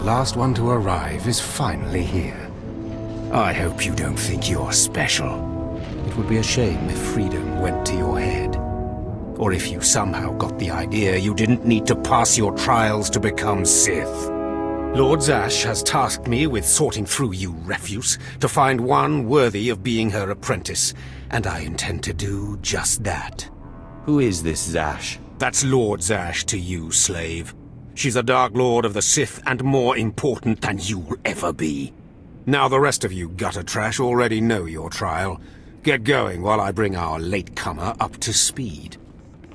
last one to arrive is finally here. I hope you don't think you're special. It would be a shame if freedom went to your head. Or if you somehow got the idea you didn't need to pass your trials to become Sith. Lord Zash has tasked me with sorting through you refuse to find one worthy of being her apprentice, and I intend to do just that. Who is this Zash? That's Lord Zash to you, slave. She's a Dark Lord of the Sith and more important than you'll ever be. Now the rest of you gutter trash already know your trial. Get going while I bring our latecomer up to speed.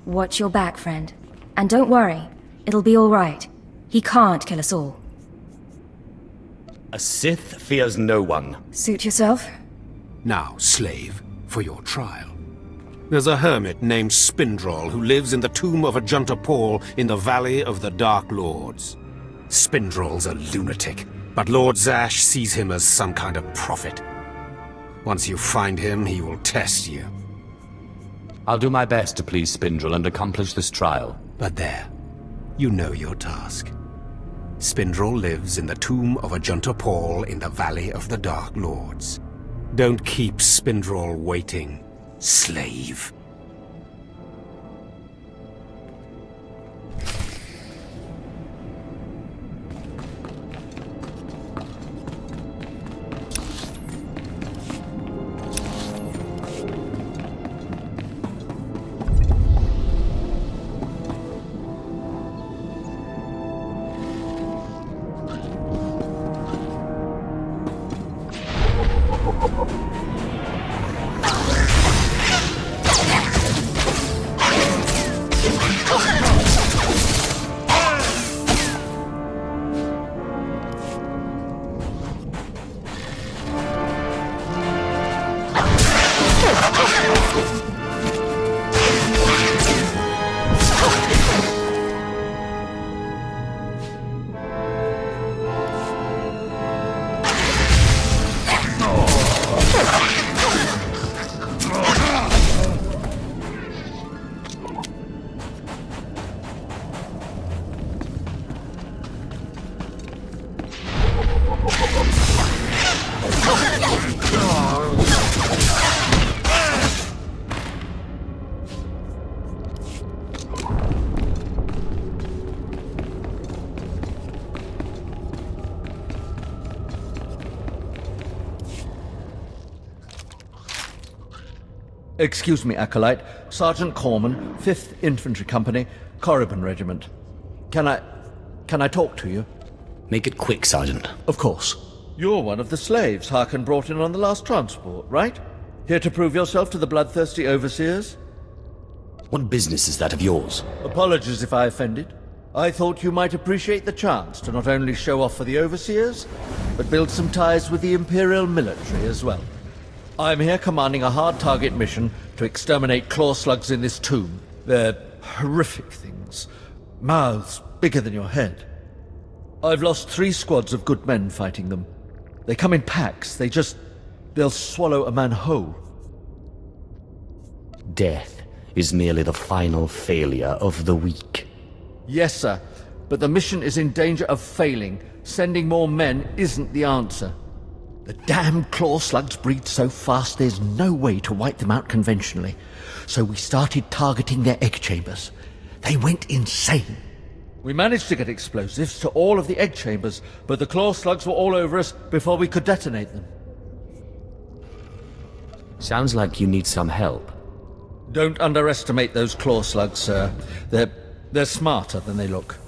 Watch your back, friend. And don't worry, it'll be all right. He can't kill us all. A Sith fears no one. Suit yourself? Now, slave, for your trial. There's a hermit named Spindrol who lives in the tomb of Ajunta Paul in the Valley of the Dark Lords. Spindrol's a lunatic, but Lord Zash sees him as some kind of prophet. Once you find him, he will test you. I'll do my best to please Spindrol and accomplish this trial. But there, you know your task. Spindrol lives in the tomb of Ajunta Paul in the Valley of the Dark Lords. Don't keep Spindrol waiting, slave. Excuse me, Acolyte. Sergeant Corman, 5th Infantry Company, Korriban Regiment. Can I talk to you? Make it quick, Sergeant. Of course. You're one of the slaves Harkin brought in on the last transport, right? Here to prove yourself to the bloodthirsty overseers? What business is that of yours? Apologies if I offended. I thought you might appreciate the chance to not only show off for the overseers, but build some ties with the Imperial military as well. I'm here commanding a hard target mission to exterminate claw slugs in this tomb. They're horrific things. Mouths bigger than your head. I've lost 3 squads of good men fighting them. They come in packs. They'll swallow a man whole. Death is merely the final failure of the weak. Yes, sir. But the mission is in danger of failing. Sending more men isn't the answer. The damn claw slugs breed so fast there's no way to wipe them out conventionally. So we started targeting their egg chambers. They went insane. We managed to get explosives to all of the egg chambers, but the claw slugs were all over us before we could detonate them. Sounds like you need some help. Don't underestimate those claw slugs, sir. They're smarter than they look.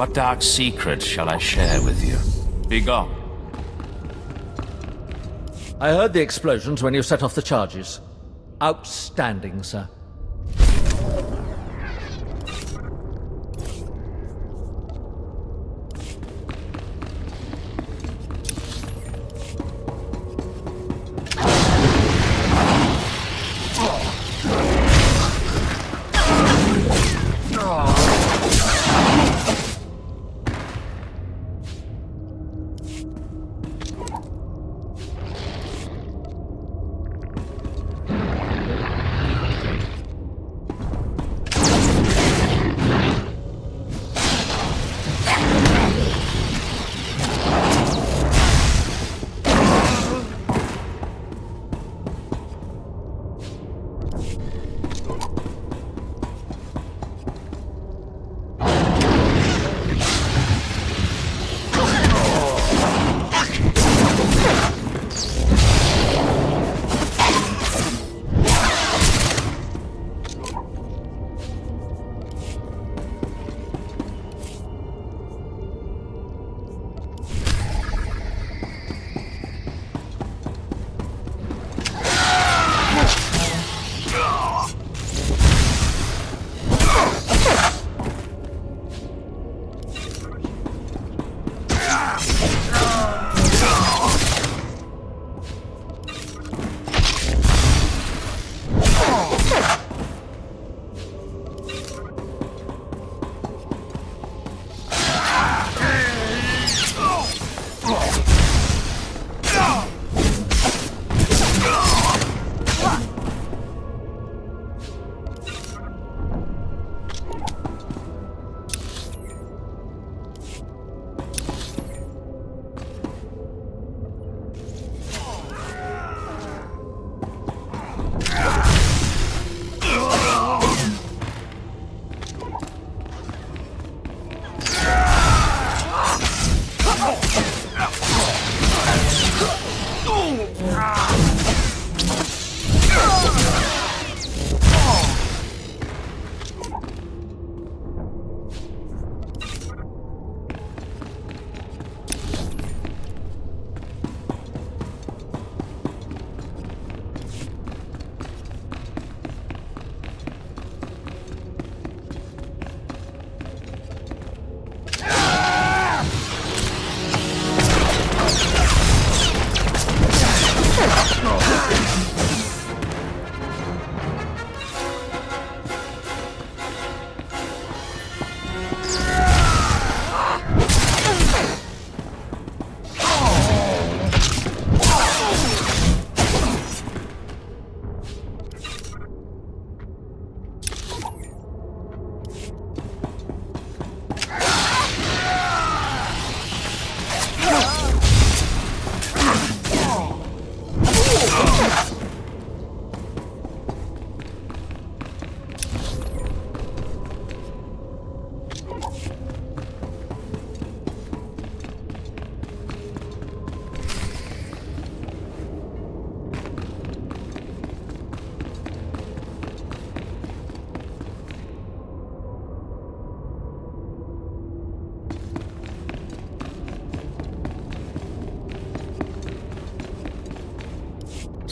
What dark secrets shall I share with you? Be gone. I heard the explosions when you set off the charges. Outstanding, sir.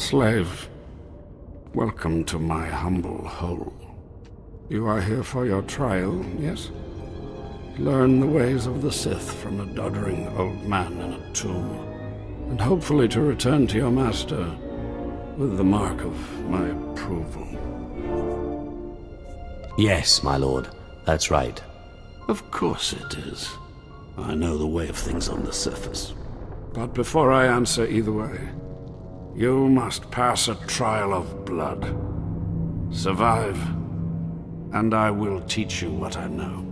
Slave, welcome to my humble hole. You are here for your trial, yes? Learn the ways of the Sith from a doddering old man in a tomb, and hopefully to return to your master with the mark of my approval. Yes, my lord. That's right. Of course it is. I know the way of things on the surface. But before I answer either way, you must pass a trial of blood. Survive, and I will teach you what I know.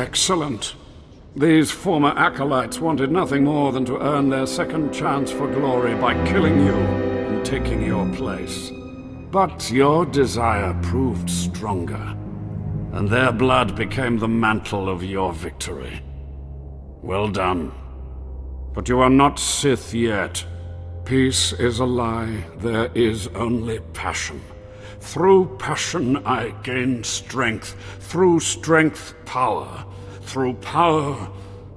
Excellent. These former acolytes wanted nothing more than to earn their second chance for glory by killing you and taking your place. But your desire proved stronger, and their blood became the mantle of your victory. Well done. But you are not Sith yet. Peace is a lie. There is only passion. Through passion I gain strength. Through strength, power. Through power,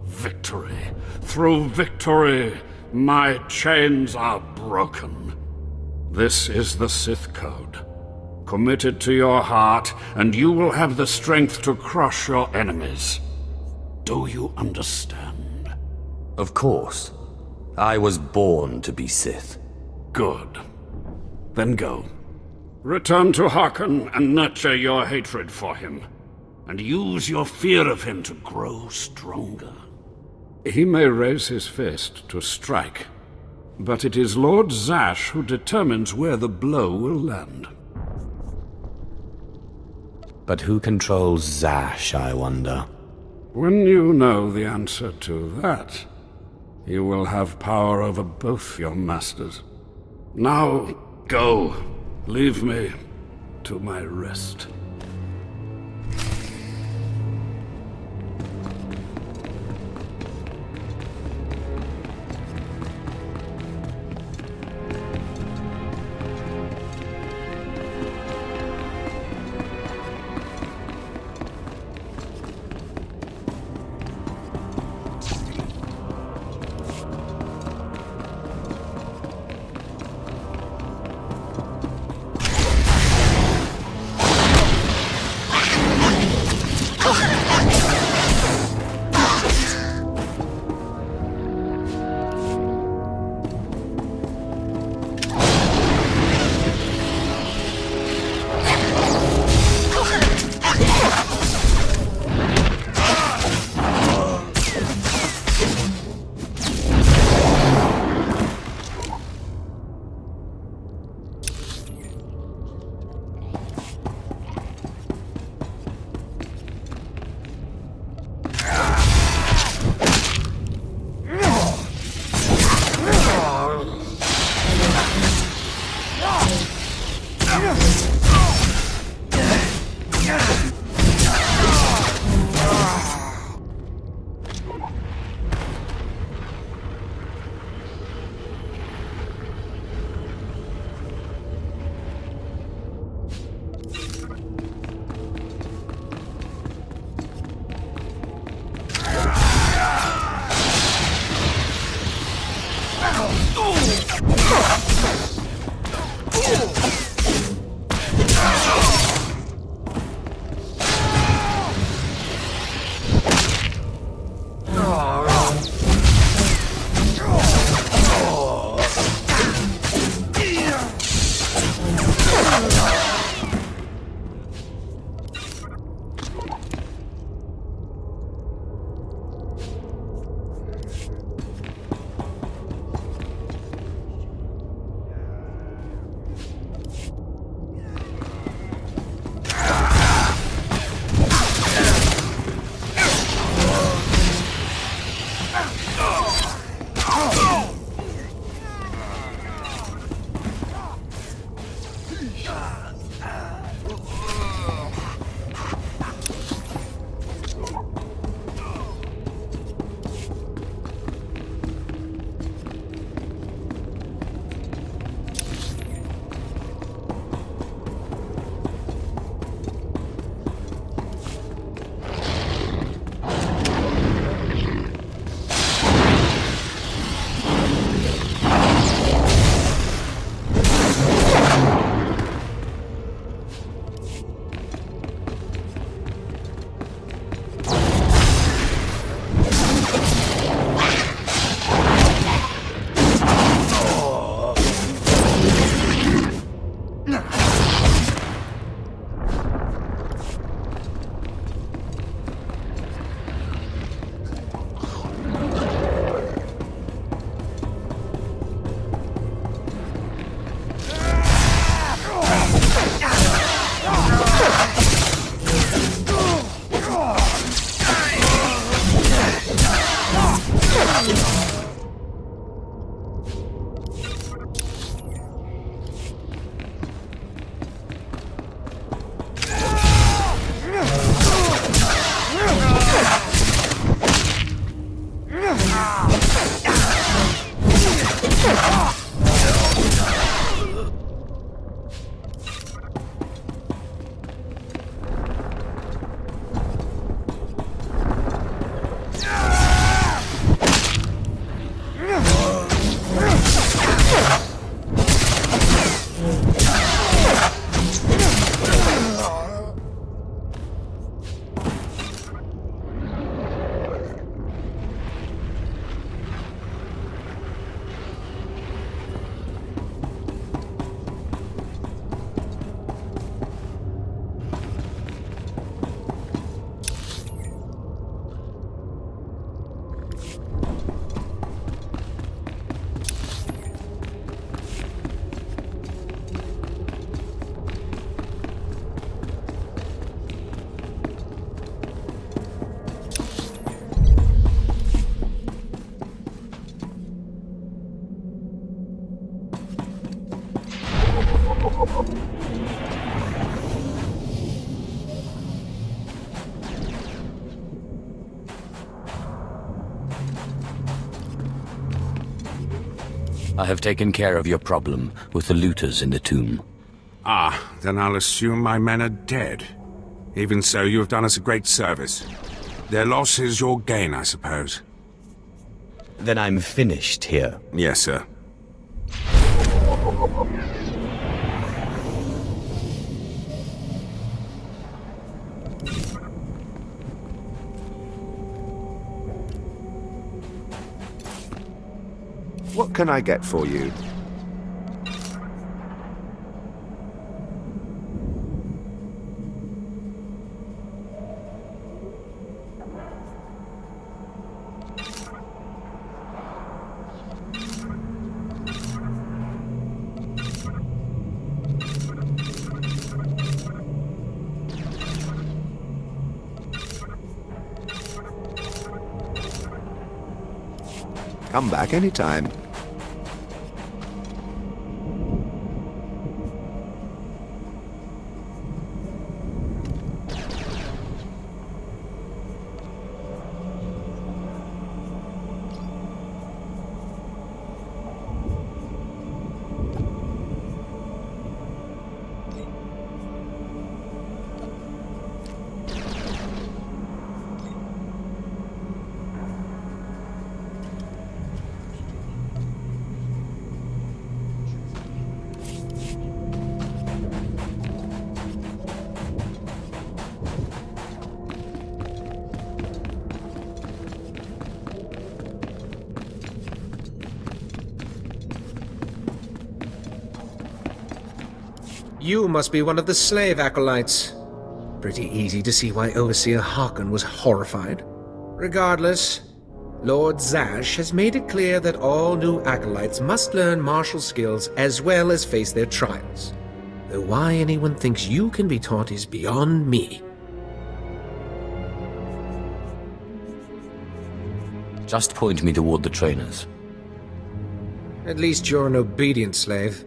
victory. Through victory, my chains are broken. This is the Sith Code. Commit it to your heart, and you will have the strength to crush your enemies. Do you understand? Of course. I was born to be Sith. Good. Then go. Return to Harkon and nurture your hatred for him. And use your fear of him to grow stronger. He may raise his fist to strike, but it is Lord Zash who determines where the blow will land. But who controls Zash, I wonder? When you know the answer to that, you will have power over both your masters. Now, go. Leave me to my rest. I have taken care of your problem with the looters in the tomb. Ah, then I'll assume my men are dead. Even so, you have done us a great service. Their loss is your gain, I suppose. Then I'm finished here. Yes, sir. What can I get for you? Come back anytime. You must be one of the slave acolytes. Pretty easy to see why Overseer Harkon was horrified. Regardless, Lord Zash has made it clear that all new acolytes must learn martial skills as well as face their trials. Though why anyone thinks you can be taught is beyond me. Just point me toward the trainers. At least you're an obedient slave.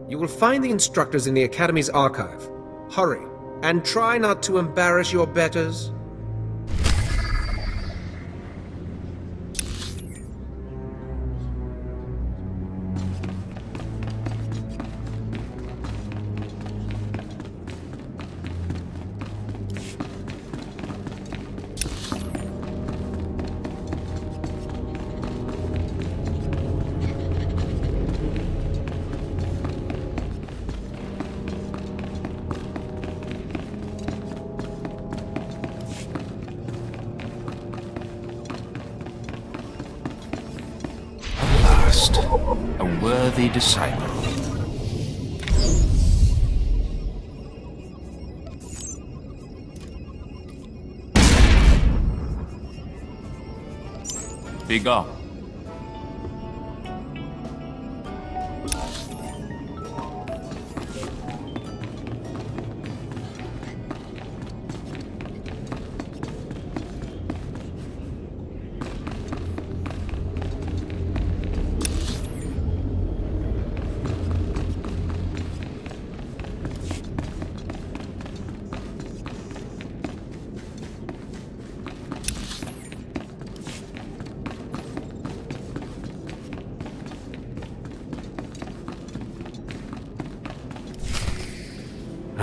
You will find the instructors in the Academy's archive. Hurry, and try not to embarrass your betters. A worthy disciple. Be gone.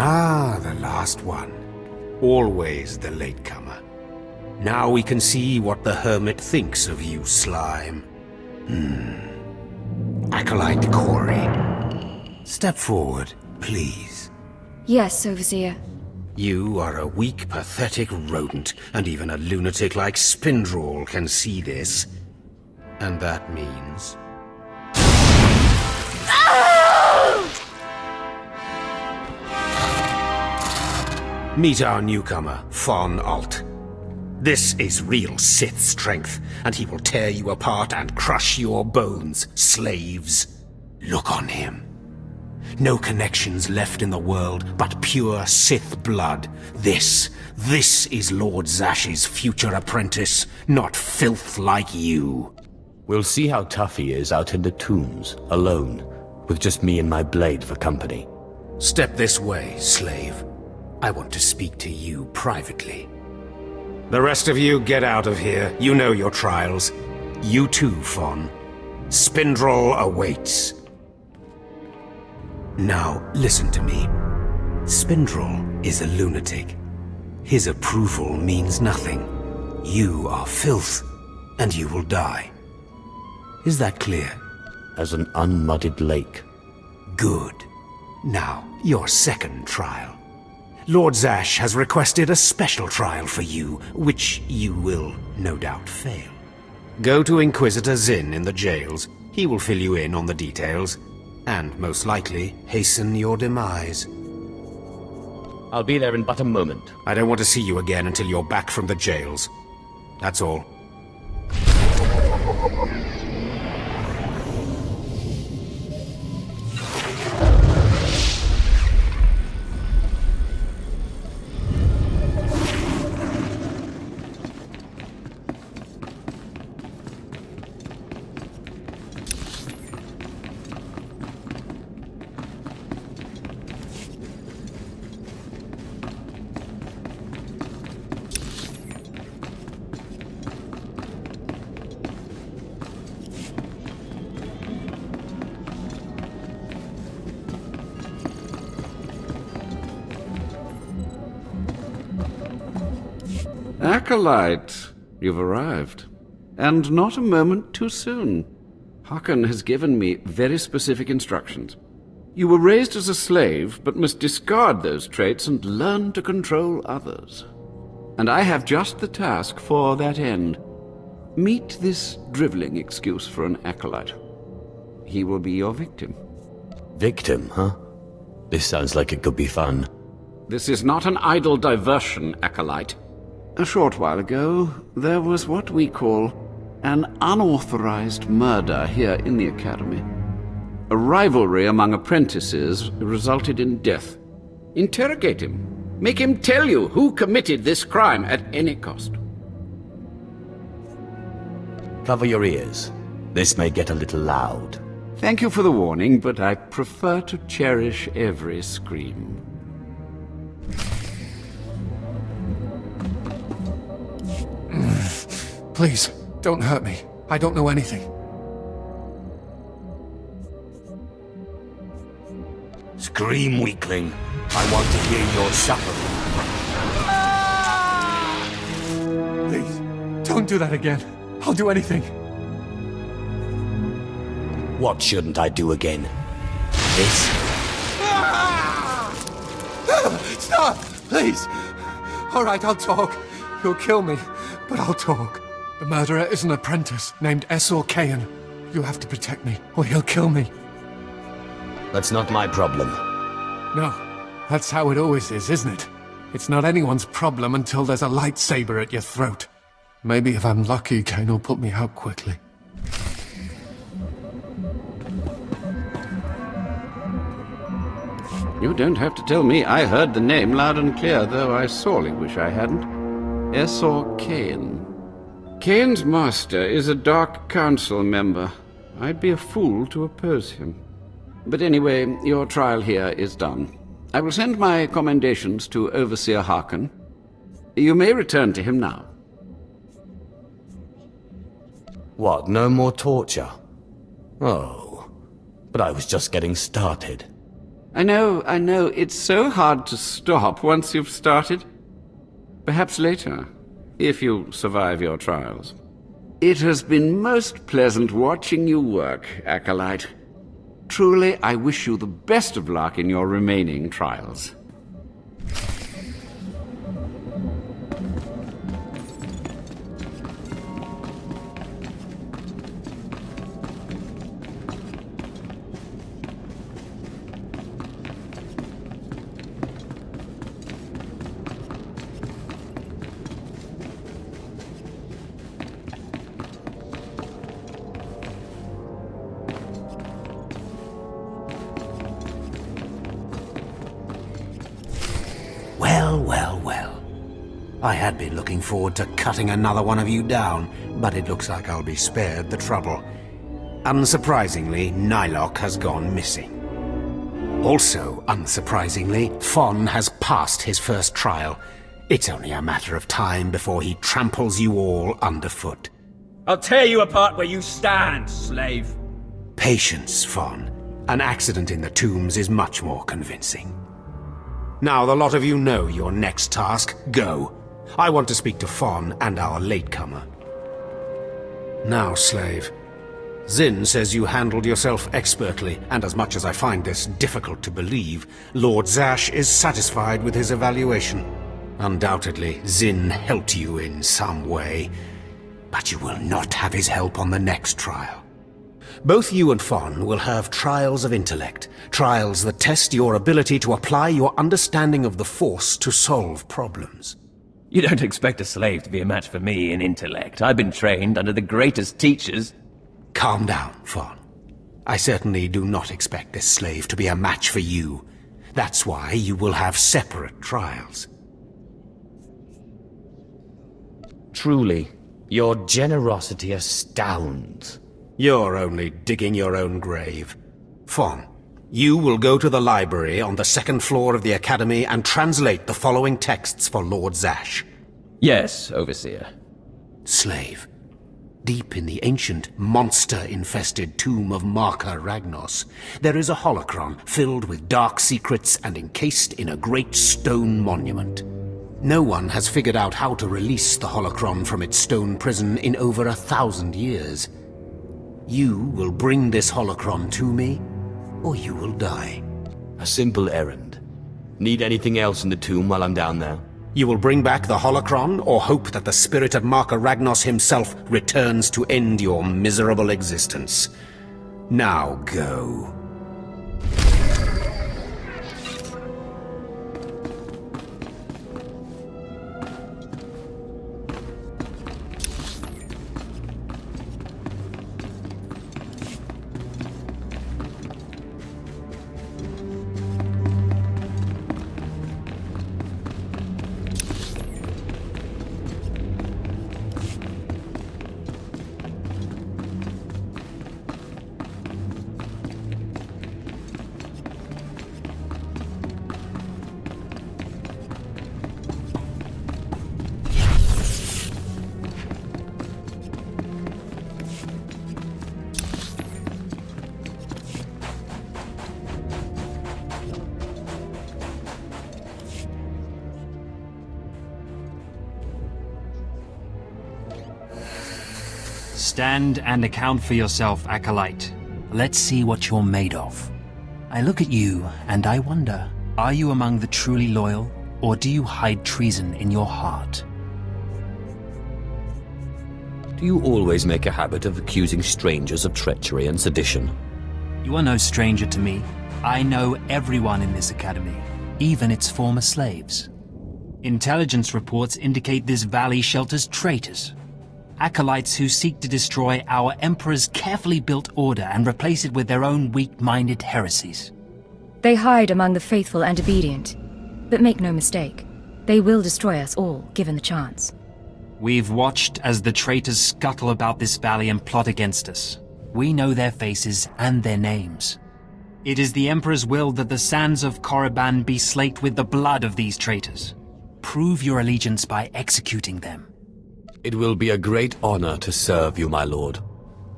Ah, the last one. Always the latecomer. Now we can see what the Hermit thinks of you, Slime. Acolyte Corey. Step forward, please. Yes, Overseer. You are a weak, pathetic rodent, and even a lunatic like Spindrel can see this. And that means... Meet our newcomer, Von Alt. This is real Sith strength, and he will tear you apart and crush your bones, slaves. Look on him. No connections left in the world, but pure Sith blood. This is Lord Zash's future apprentice, not filth like you. We'll see how tough he is out in the tombs, alone, with just me and my blade for company. Step this way, slave. I want to speak to you privately. The rest of you get out of here. You know your trials. You too, Fawn. Spindrel awaits. Now, listen to me. Spindrel is a lunatic. His approval means nothing. You are filth, and you will die. Is that clear? As an unmuddied lake. Good. Now, your second trial. Lord Zash has requested a special trial for you, which you will no doubt fail. Go to Inquisitor Zinn in the jails. He will fill you in on the details, and most likely hasten your demise. I'll be there in but a moment. I don't want to see you again until you're back from the jails. That's all. Acolyte, you've arrived. And not a moment too soon. Harkon has given me very specific instructions. You were raised as a slave, but must discard those traits and learn to control others. And I have just the task for that end. Meet this driveling excuse for an acolyte. He will be your victim. Victim, huh? This sounds like it could be fun. This is not an idle diversion, acolyte. A short while ago, there was what we call an unauthorized murder here in the Academy. A rivalry among apprentices resulted in death. Interrogate him. Make him tell you who committed this crime at any cost. Cover your ears. This may get a little loud. Thank you for the warning, but I prefer to cherish every scream. Please, don't hurt me. I don't know anything. Scream, weakling. I want to hear your suffering. Please, don't do that again. I'll do anything. What shouldn't I do again? This? Stop! Please! Alright, I'll talk. You'll kill me, but I'll talk. The murderer is an apprentice named SWTOR. You have to protect me, or he'll kill me. That's not my problem. No, that's how it always is, isn't it? It's not anyone's problem until there's a lightsaber at your throat. Maybe if I'm lucky, Kane will put me out quickly. You don't have to tell me. I heard the name loud and clear, though I sorely wish I hadn't. SWTOR. Kane's master is a Dark Council member. I'd be a fool to oppose him. But anyway, your trial here is done. I will send my commendations to Overseer Harkon. You may return to him now. What, no more torture? Oh, but I was just getting started. I know. It's so hard to stop once you've started. Perhaps later, if you survive your trials. It has been most pleasant watching you work, Acolyte. Truly, I wish you the best of luck in your remaining trials. Well. I had been looking forward to cutting another one of you down, but it looks like I'll be spared the trouble. Unsurprisingly, Nylock has gone missing. Also, unsurprisingly, Fon has passed his first trial. It's only a matter of time before he tramples you all underfoot. I'll tear you apart where you stand, slave. Patience, Fon. An accident in the tombs is much more convincing. Now the lot of you know your next task. Go. I want to speak to Fon and our latecomer. Now, slave. Zin says you handled yourself expertly, and as much as I find this difficult to believe, Lord Zash is satisfied with his evaluation. Undoubtedly, Zin helped you in some way, but you will not have his help on the next trial. Both you and Fon will have trials of intellect, trials that test your ability to apply your understanding of the Force to solve problems. You don't expect a slave to be a match for me in intellect. I've been trained under the greatest teachers. Calm down, Fon. I certainly do not expect this slave to be a match for you. That's why you will have separate trials. Truly, your generosity astounds. You're only digging your own grave. Fon, you will go to the library on the second floor of the Academy and translate the following texts for Lord Zash. Yes, Overseer. Slave, deep in the ancient, monster-infested tomb of Marka Ragnos, there is a holocron filled with dark secrets and encased in a great stone monument. No one has figured out how to release the holocron from its stone prison in over 1,000 years. You will bring this holocron to me, or you will die. A simple errand. Need anything else in the tomb while I'm down there? You will bring back the holocron, or hope that the spirit of Marka Ragnos himself returns to end your miserable existence. Now go. Stand and account for yourself, Acolyte. Let's see what you're made of. I look at you and I wonder, are you among the truly loyal, or do you hide treason in your heart? Do you always make a habit of accusing strangers of treachery and sedition? You are no stranger to me. I know everyone in this academy, even its former slaves. Intelligence reports indicate this valley shelters traitors. Acolytes who seek to destroy our Emperor's carefully built order and replace it with their own weak-minded heresies. They hide among the faithful and obedient. But make no mistake, they will destroy us all, given the chance. We've watched as the traitors scuttle about this valley and plot against us. We know their faces and their names. It is the Emperor's will that the sands of Korriban be slaked with the blood of these traitors. Prove your allegiance by executing them. It will be a great honor to serve you, my lord.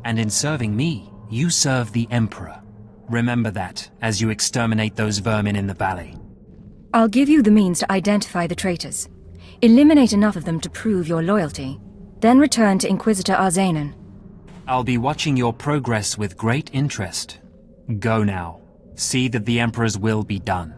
And in serving me, you serve the Emperor. Remember that, as you exterminate those vermin in the valley. I'll give you the means to identify the traitors. Eliminate enough of them to prove your loyalty. Then return to Inquisitor Arzanan. I'll be watching your progress with great interest. Go now. See that the Emperor's will be done.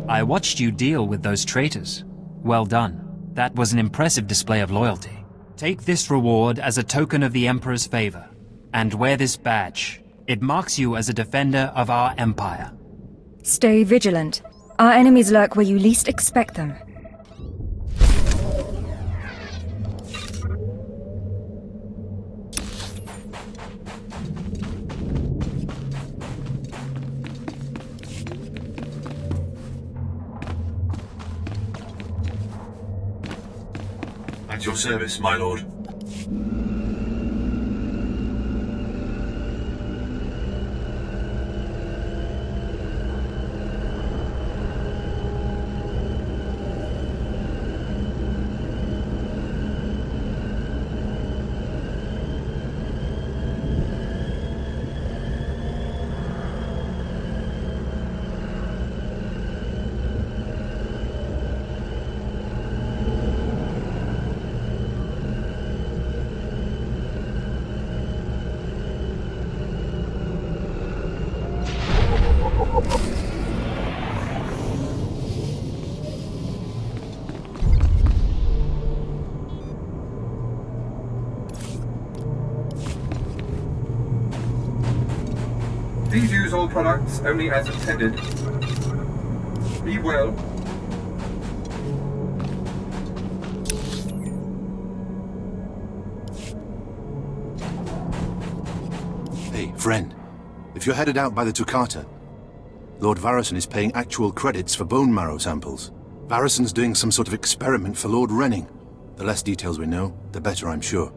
I watched you deal with those traitors. Well done. That was an impressive display of loyalty. Take this reward as a token of the Emperor's favor, and wear this badge. It marks you as a defender of our Empire. Stay vigilant. Our enemies lurk where you least expect them. At your service, my lord. Please use all products only as intended. Be well. Hey, friend. If you're headed out by the Toccata, Lord Varison is paying actual credits for bone marrow samples. Varison's doing some sort of experiment for Lord Renning. The less details we know, the better, I'm sure.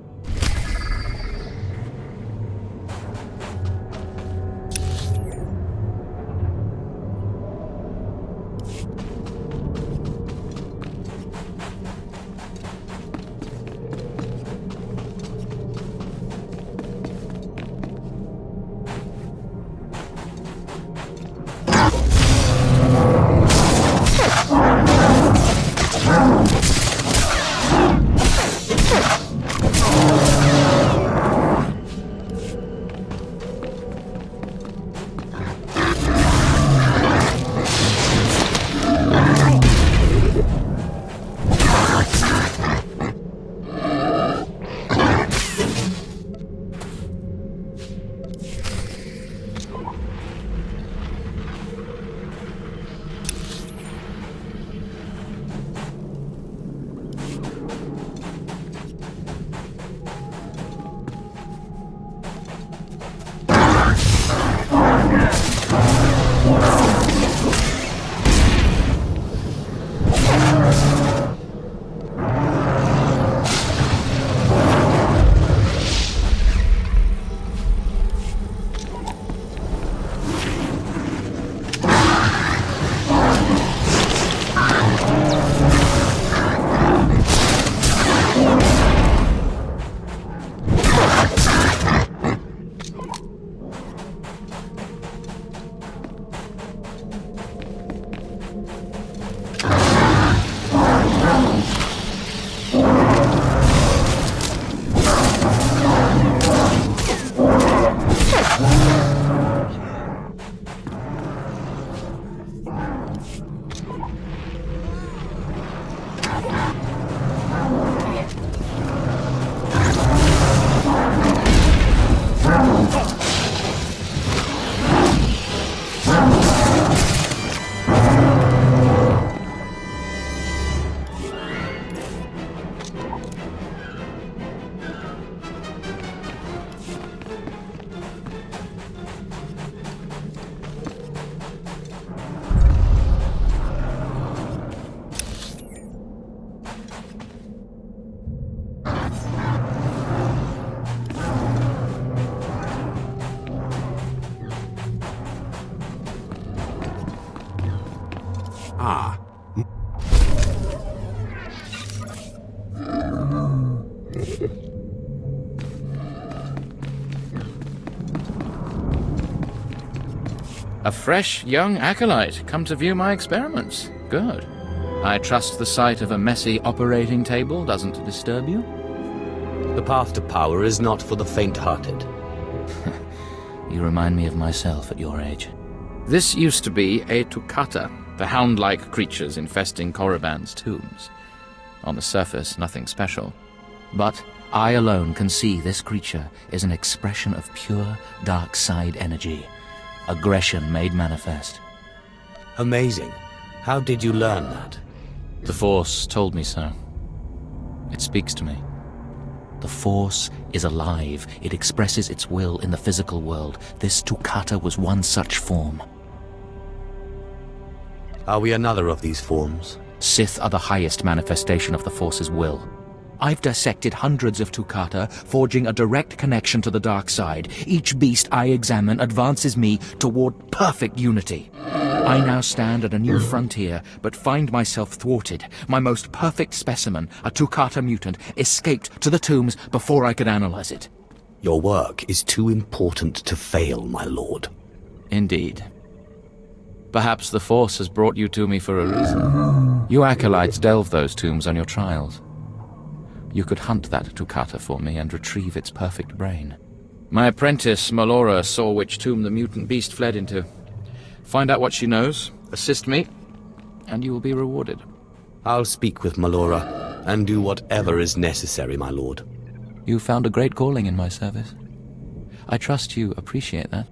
Ah. A fresh, young acolyte, come to view my experiments. Good. I trust the sight of a messy operating table doesn't disturb you? The path to power is not for the faint-hearted. You remind me of myself at your age. This used to be a Toccata, the hound-like creatures infesting Korriban's tombs. On the surface, nothing special. But I alone can see this creature is an expression of pure dark side energy. Aggression made manifest. Amazing. How did you learn that? The Force told me so. It speaks to me. The Force is alive. It expresses its will in the physical world. This Toccata was one such form. Are we another of these forms? Sith are the highest manifestation of the Force's will. I've dissected hundreds of Toccata, forging a direct connection to the dark side. Each beast I examine advances me toward perfect unity. I now stand at a new frontier, but find myself thwarted. My most perfect specimen, a Toccata mutant, escaped to the tombs before I could analyze it. Your work is too important to fail, my lord. Indeed. Perhaps the Force has brought you to me for a reason. You acolytes delve those tombs on your trials. You could hunt that Toccata for me and retrieve its perfect brain. My apprentice, Melora, saw which tomb the mutant beast fled into. Find out what she knows, assist me, and you will be rewarded. I'll speak with Melora, and do whatever is necessary, my lord. You found a great calling in my service. I trust you appreciate that.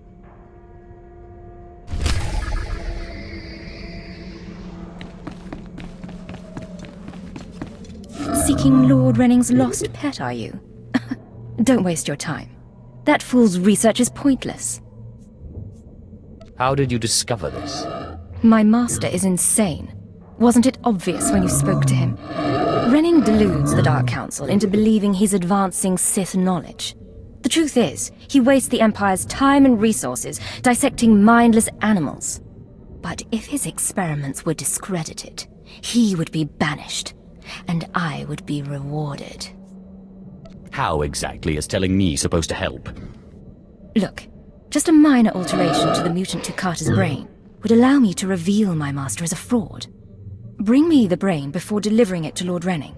Seeking Lord Renning's lost pet, are you? Don't waste your time. That fool's research is pointless. How did you discover this? My master is insane. Wasn't it obvious when you spoke to him? Renning deludes the Dark Council into believing he's advancing Sith knowledge. The truth is, he wastes the Empire's time and resources dissecting mindless animals. But if his experiments were discredited, he would be banished. And I would be rewarded. How exactly is telling me supposed to help? Look, just a minor alteration to the mutant Toccata's brain would allow me to reveal my master as a fraud. Bring me the brain before delivering it to Lord Renning,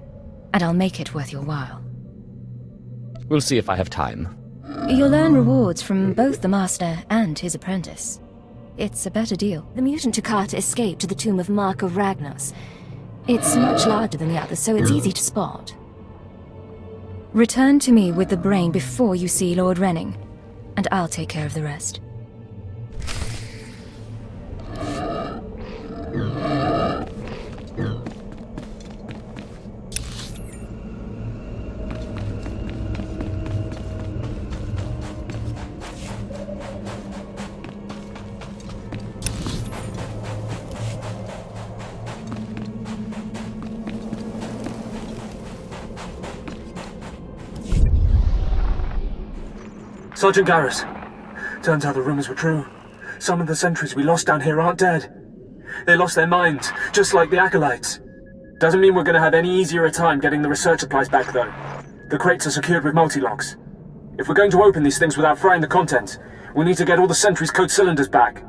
and I'll make it worth your while. We'll see if I have time. You'll earn rewards from both the master and his apprentice. It's a better deal. The mutant Toccata escaped to the tomb of Mark of Ragnos. It's much larger than the others, so it's easy to spot. Return to me with the brain before you see Lord Renning, and I'll take care of the rest. Sergeant Garrus. Turns out the rumors were true. Some of the sentries we lost down here aren't dead. They lost their minds, just like the Acolytes. Doesn't mean we're going to have any easier a time getting the research supplies back, though. The crates are secured with multi-locks. If we're going to open these things without frying the contents, we need to get all the sentries' code cylinders back.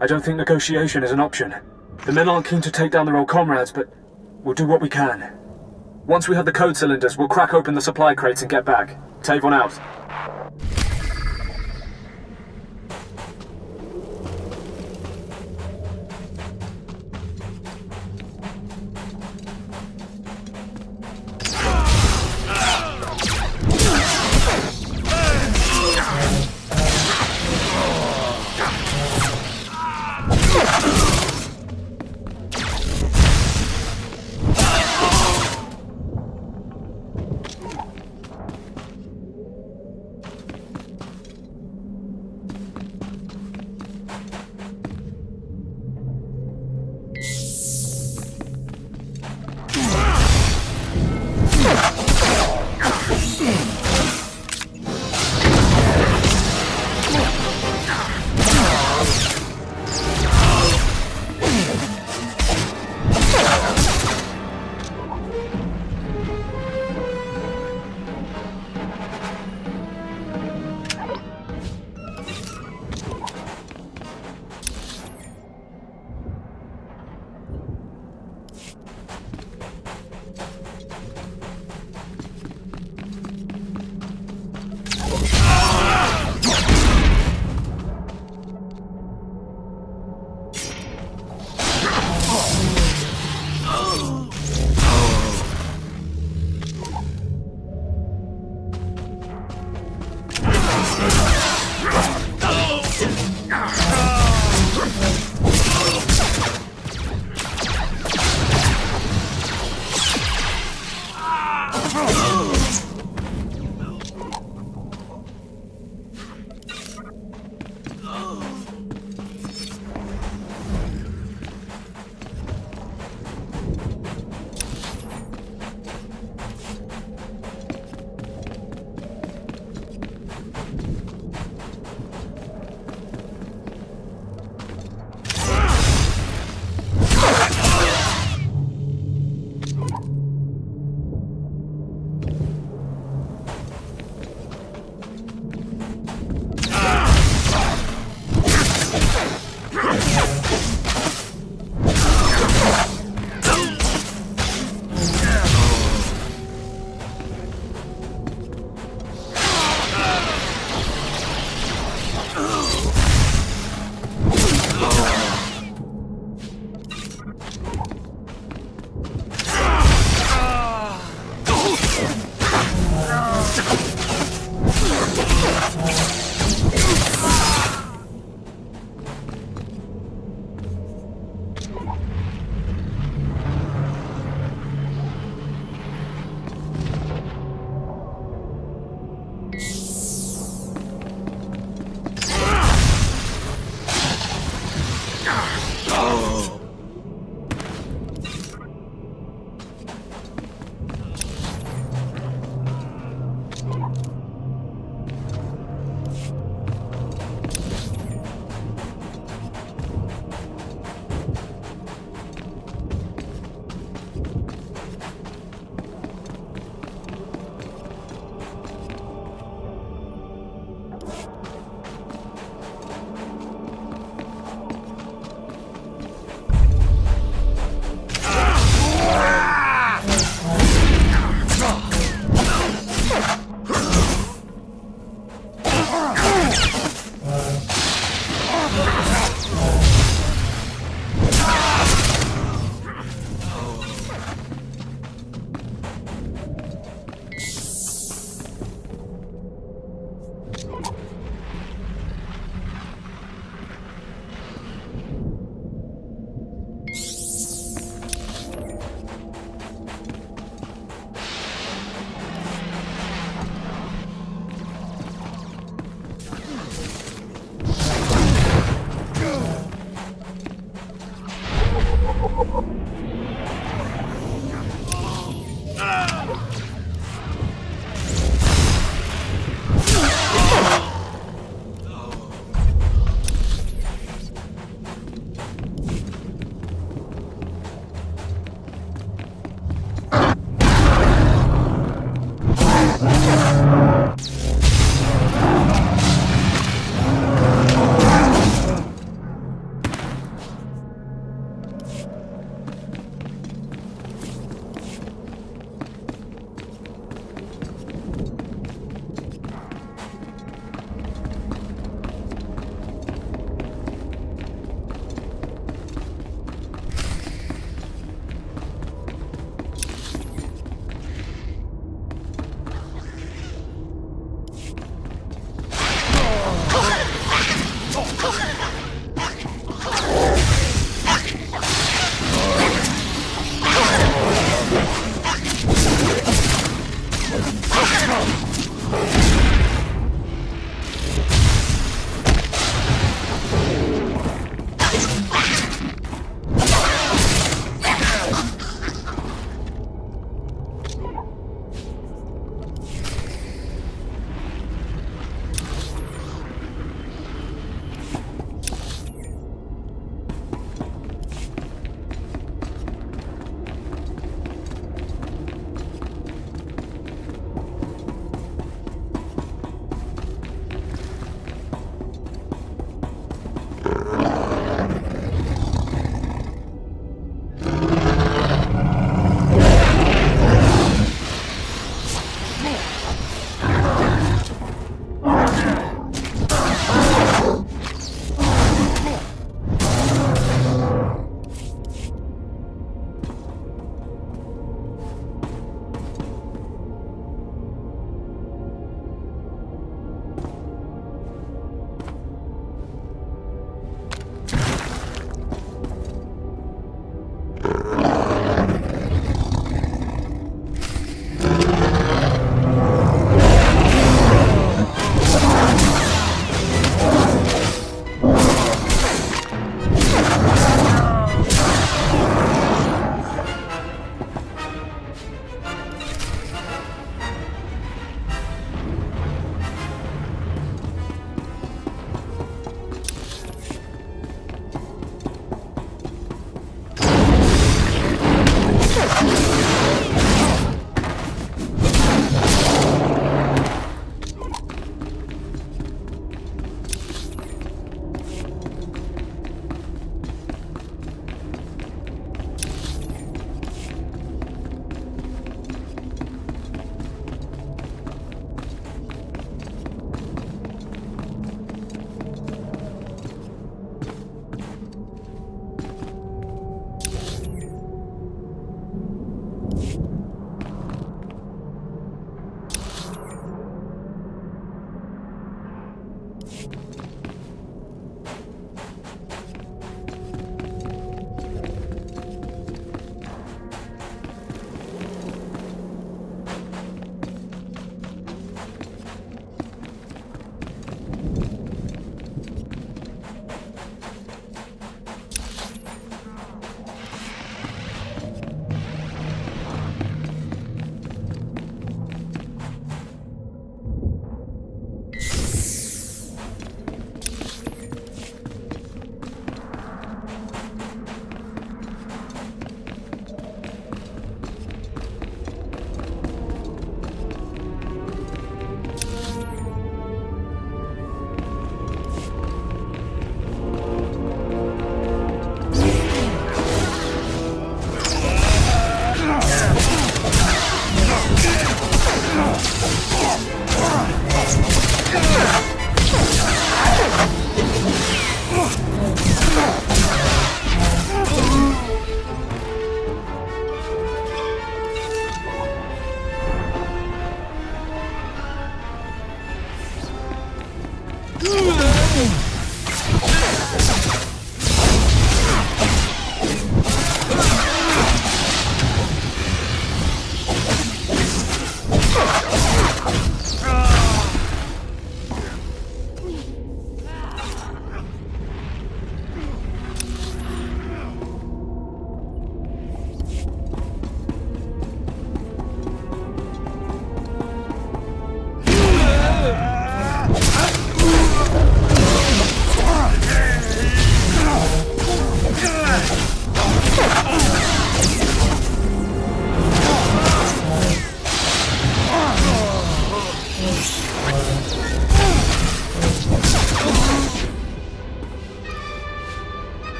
I don't think negotiation is an option. The men aren't keen to take down their old comrades, but we'll do what we can. Once we have the code cylinders, we'll crack open the supply crates and get back. Tavon out.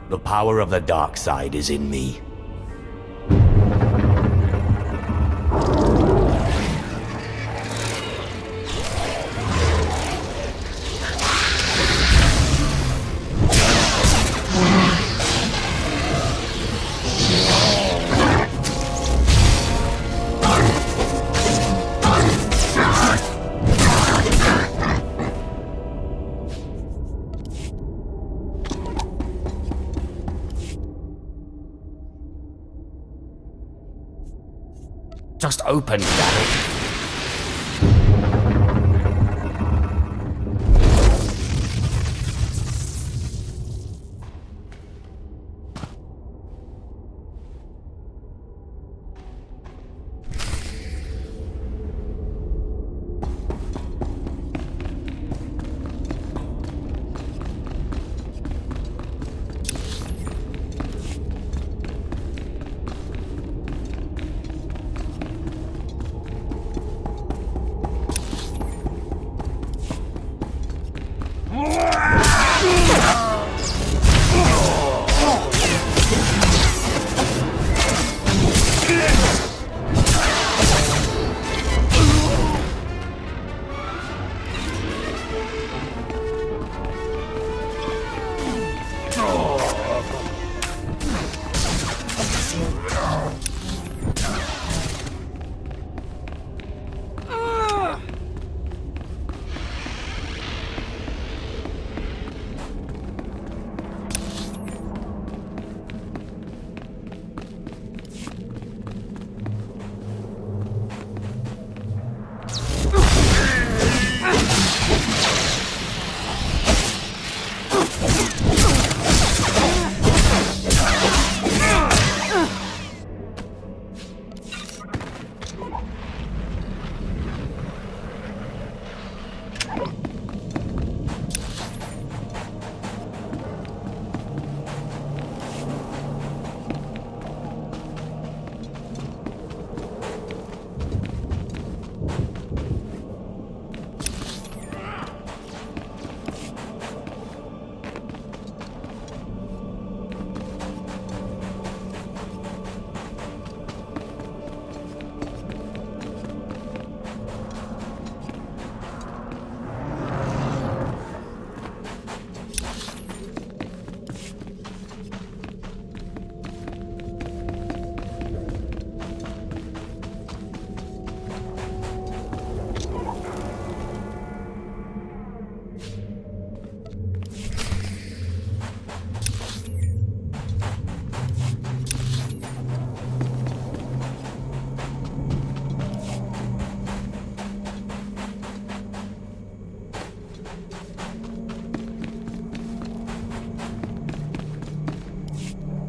The power of the dark side is in me. Just open, damn it.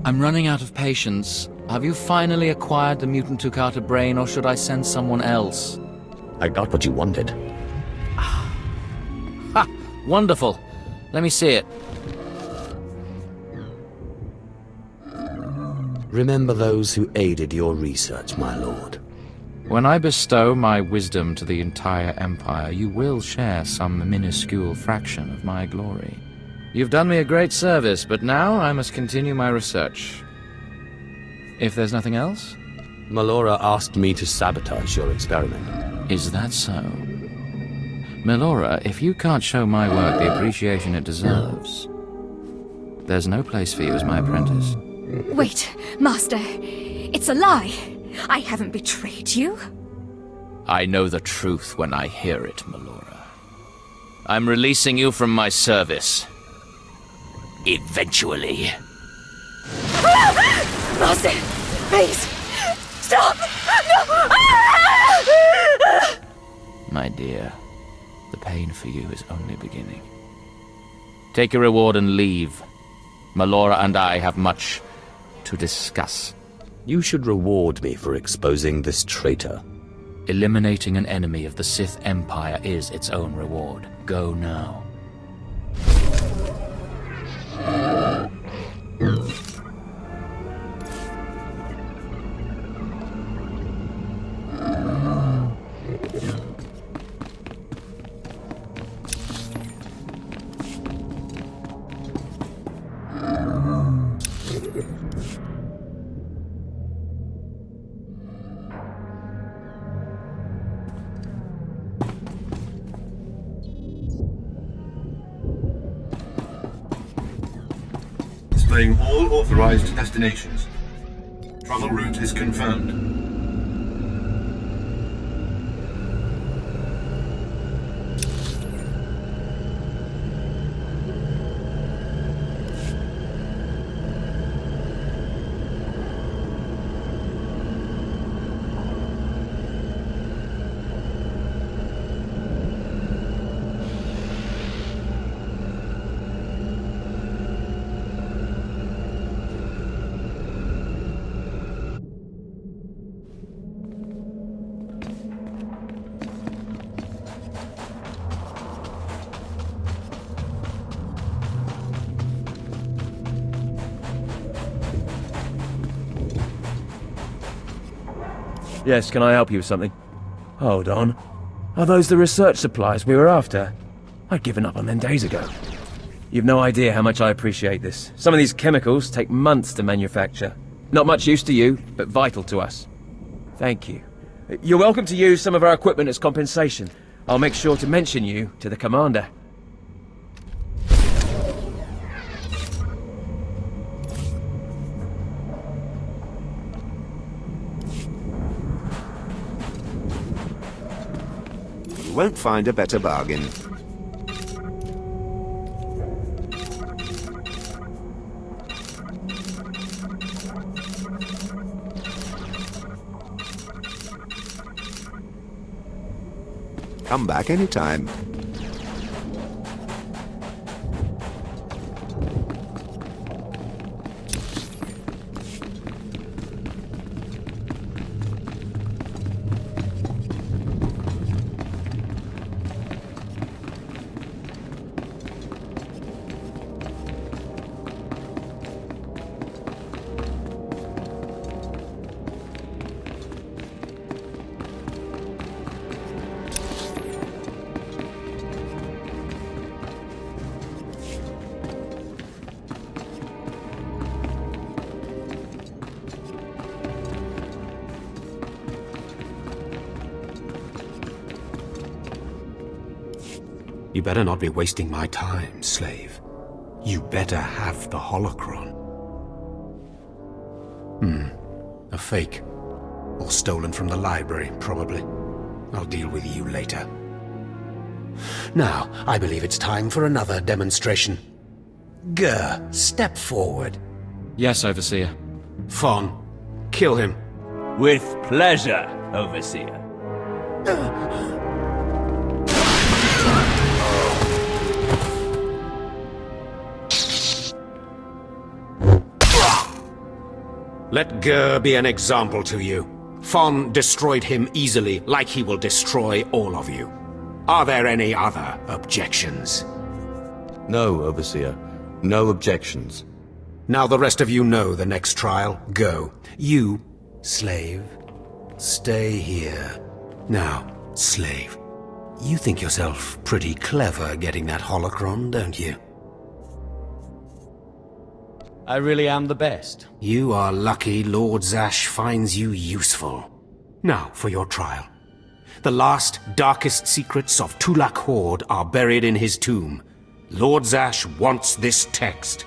I'm running out of patience. Have you finally acquired the mutant Tukata brain, or should I send someone else? I got what you wanted. Ha! Wonderful. Let me see it. Remember those who aided your research, my lord. When I bestow my wisdom to the entire Empire, you will share some minuscule fraction of my glory. You've done me a great service, but now I must continue my research. If there's nothing else? Melora asked me to sabotage your experiment. Is that so? Melora, if you can't show my work the appreciation it deserves, there's no place for you as my apprentice. Wait, Master. It's a lie. I haven't betrayed you. I know the truth when I hear it, Melora. I'm releasing you from my service. Eventually. Master, please, stop! No! My dear, the pain for you is only beginning. Take your reward and leave. Melora and I have much to discuss. You should reward me for exposing this traitor. Eliminating an enemy of the Sith Empire is its own reward. Go now. displaying all authorized destinations. Travel route is confirmed. Yes, can I help you with something? Hold on. Are those the research supplies we were after? I'd given up on them days ago. You've no idea how much I appreciate this. Some of these chemicals take months to manufacture. Not much use to you, but vital to us. Thank you. You're welcome to use some of our equipment as compensation. I'll make sure to mention you to the commander. Won't find a better bargain. Come back anytime. You better not be wasting my time, slave. You better have the holocron. A fake. Or stolen from the library, probably. I'll deal with you later. Now, I believe it's time for another demonstration. Gur, step forward. Yes, Overseer. Fon, kill him. With pleasure, Overseer. Let Gur be an example to you. Fon destroyed him easily, like he will destroy all of you. Are there any other objections? No, Overseer. No objections. Now the rest of you know the next trial. Go. You, slave, stay here. Now, slave, you think yourself pretty clever getting that holocron, don't you? I really am the best. You are lucky Lord Zash finds you useful. Now for your trial. The last, darkest secrets of Tulak Horde are buried in his tomb. Lord Zash wants this text.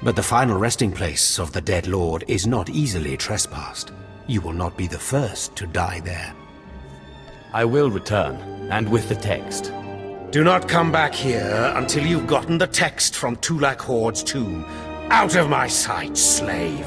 But the final resting place of the dead lord is not easily trespassed. You will not be the first to die there. I will return, and with the text. Do not come back here until you've gotten the text from Tulak Horde's tomb. Out of my sight, slave!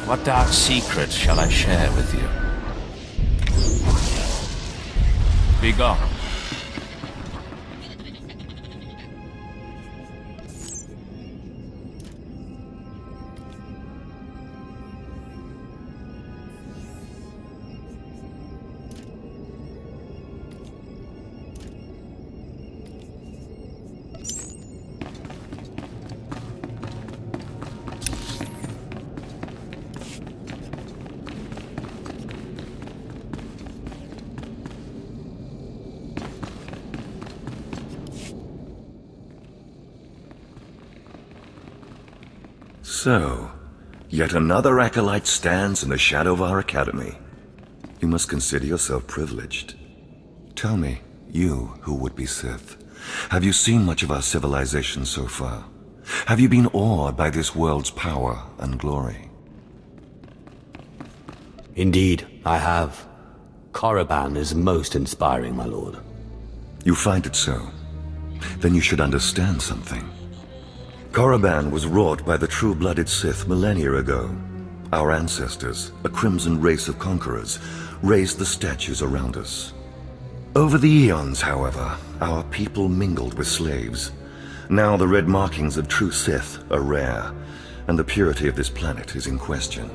What dark secret shall I share with you? Be gone. So, yet another acolyte stands in the shadow of our academy. You must consider yourself privileged. Tell me, you who would be Sith, have you seen much of our civilization so far? Have you been awed by this world's power and glory? Indeed, I have. Korriban is most inspiring, my lord. You find it so? Then you should understand something. Korriban was wrought by the true-blooded Sith millennia ago. Our ancestors, a crimson race of conquerors, raised the statues around us. Over the eons, however, our people mingled with slaves. Now the red markings of true Sith are rare, and the purity of this planet is in question.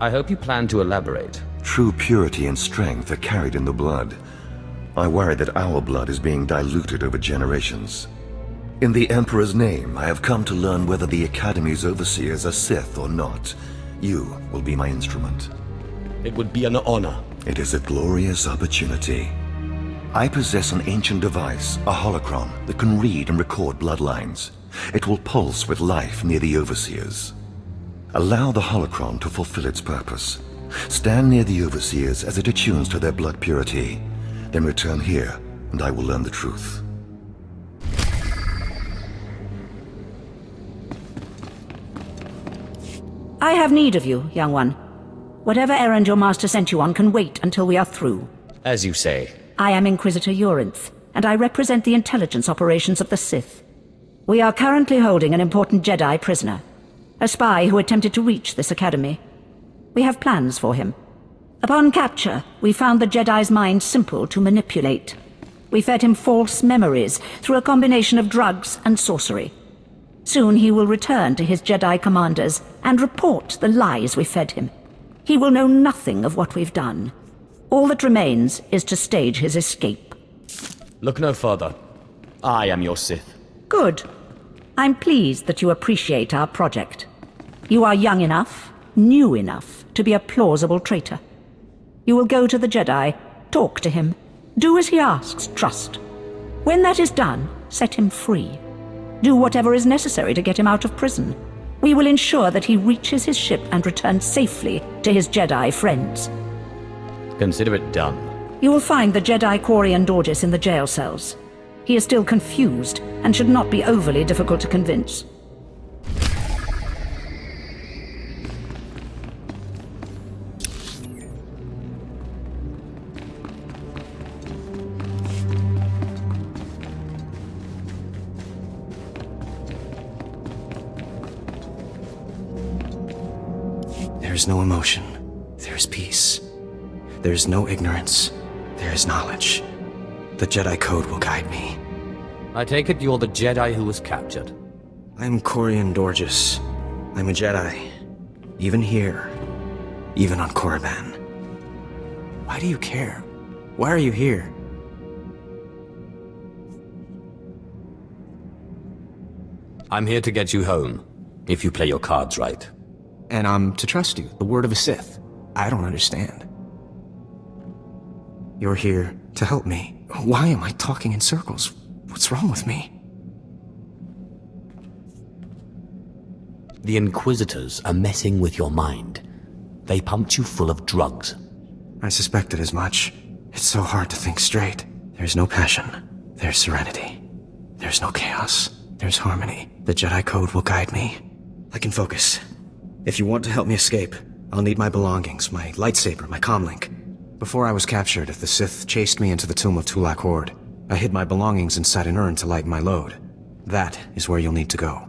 I hope you plan to elaborate. True purity and strength are carried in the blood. I worry that our blood is being diluted over generations. In the Emperor's name, I have come to learn whether the Academy's overseers are Sith or not. You will be my instrument. It would be an honor. It is a glorious opportunity. I possess an ancient device, a holocron, that can read and record bloodlines. It will pulse with life near the overseers. Allow the holocron to fulfill its purpose. Stand near the overseers as it attunes to their blood purity. Then return here, and I will learn the truth. I have need of you, young one. Whatever errand your master sent you on can wait until we are through. As you say. I am Inquisitor Urinth, and I represent the intelligence operations of the Sith. We are currently holding an important Jedi prisoner, a spy who attempted to reach this academy. We have plans for him. Upon capture, we found the Jedi's mind simple to manipulate. We fed him false memories through a combination of drugs and sorcery. Soon he will return to his Jedi commanders and report the lies we fed him. He will know nothing of what we've done. All that remains is to stage his escape. Look no further. I am your Sith. Good. I'm pleased that you appreciate our project. You are young enough, new enough, to be a plausible traitor. You will go to the Jedi, talk to him, do as he asks, trust. When that is done, set him free. Do whatever is necessary to get him out of prison. We will ensure that he reaches his ship and returns safely to his Jedi friends. Consider it done. You will find the Jedi Quarian Dorgis in the jail cells. He is still confused and should not be overly difficult to convince. There is no emotion. There is peace. There is no ignorance. There is knowledge. The Jedi Code will guide me. I take it you're the Jedi who was captured. I'm Quarian Dorgis. I'm a Jedi. Even here. Even on Korriban. Why do you care? Why are you here? I'm here to get you home, if you play your cards right. And I'm to trust you, the word of a Sith. I don't understand. You're here to help me. Why am I talking in circles? What's wrong with me? The Inquisitors are messing with your mind. They pumped you full of drugs. I suspected as much. It's so hard to think straight. There's no passion. There's serenity. There's no chaos. There's harmony. The Jedi Code will guide me. I can focus. If you want to help me escape, I'll need my belongings, my lightsaber, my comlink. Before I was captured, the Sith chased me into the tomb of Tulak Horde. I hid my belongings inside an urn to lighten my load. That is where you'll need to go.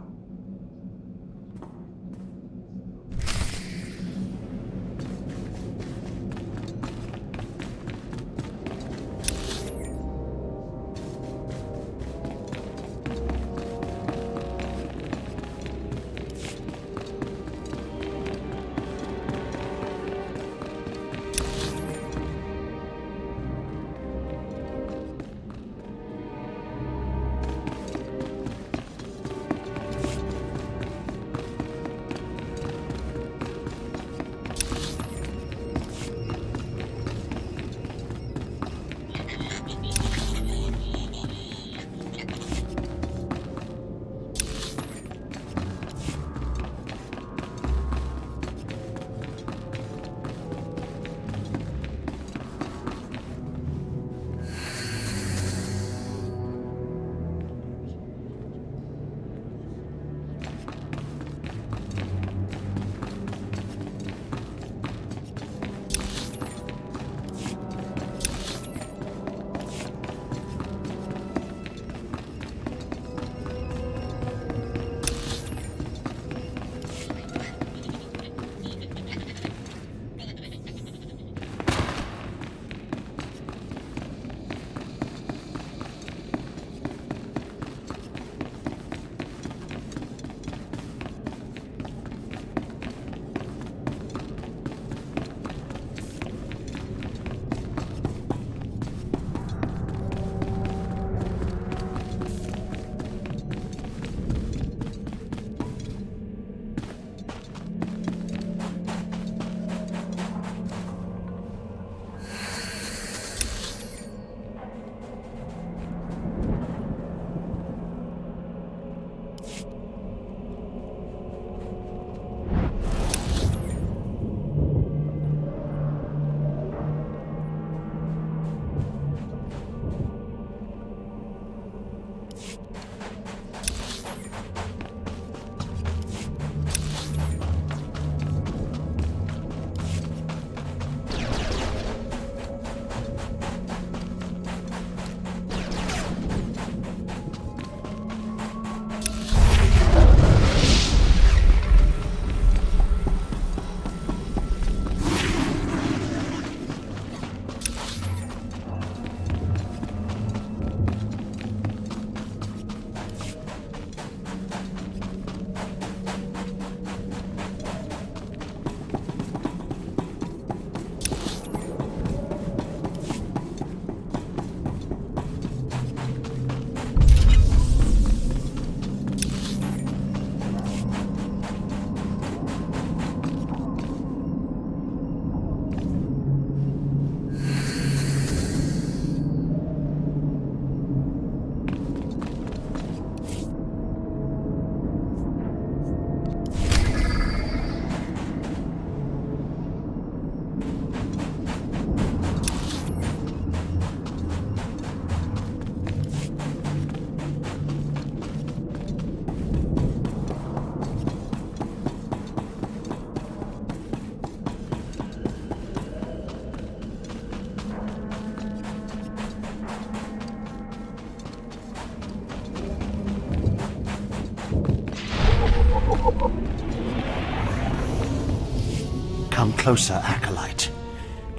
closer, Acolyte.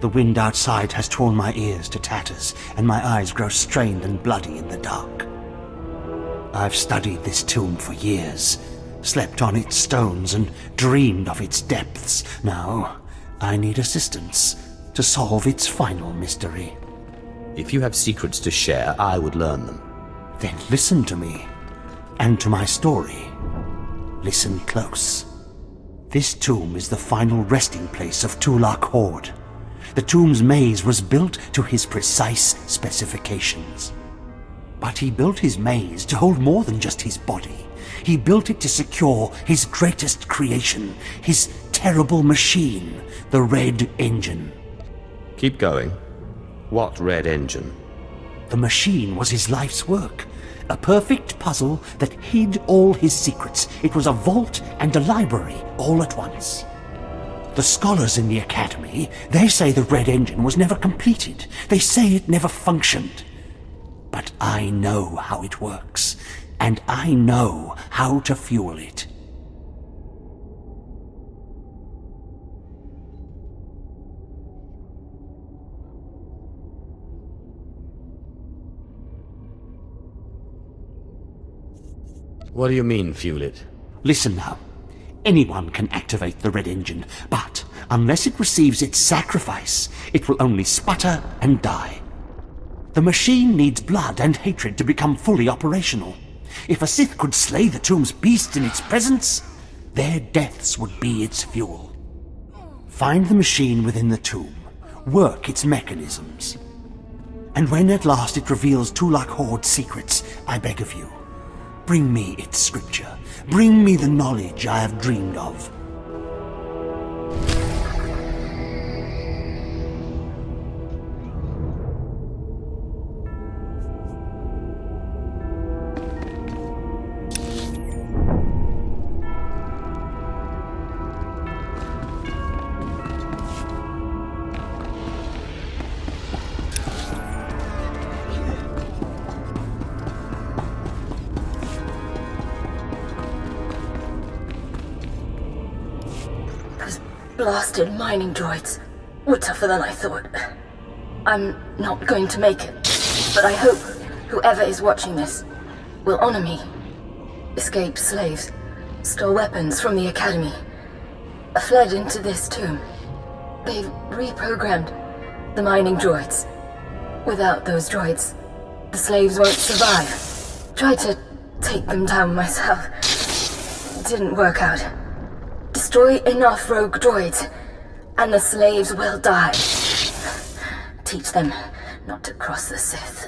The wind outside has torn my ears to tatters, and my eyes grow strained and bloody in the dark. I've studied this tomb for years, slept on its stones, and dreamed of its depths. Now, I need assistance to solve its final mystery. If you have secrets to share, I would learn them. Then listen to me, and to my story. Listen close. This tomb is the final resting place of Tulak Horde. The tomb's maze was built to his precise specifications. But he built his maze to hold more than just his body. He built it to secure his greatest creation, his terrible machine, the Red Engine. Keep going. What Red Engine? The machine was his life's work. A perfect puzzle that hid all his secrets. It was a vault and a library all at once. The scholars in the Academy, they say the Red Engine was never completed. They say it never functioned. But I know how it works, and I know how to fuel it. What do you mean, fuel it? Listen now. Anyone can activate the Red Engine, but unless it receives its sacrifice, it will only sputter and die. The machine needs blood and hatred to become fully operational. If a Sith could slay the tomb's beasts in its presence, their deaths would be its fuel. Find the machine within the tomb, work its mechanisms. And when at last it reveals Tulak Horde's secrets, I beg of you, bring me its scripture. Bring me the knowledge I have dreamed of. Blasted mining droids were tougher than I thought. I'm not going to make it, but I hope whoever is watching this will honor me. Escaped slaves, stole weapons from the Academy, fled into this tomb. They've reprogrammed the mining droids. Without those droids, the slaves won't survive. Tried to take them down myself. Didn't work out. Destroy enough rogue droids, and the slaves will die. Teach them not to cross the Sith.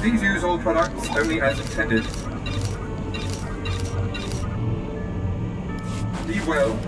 Please use all products only as intended. Be well.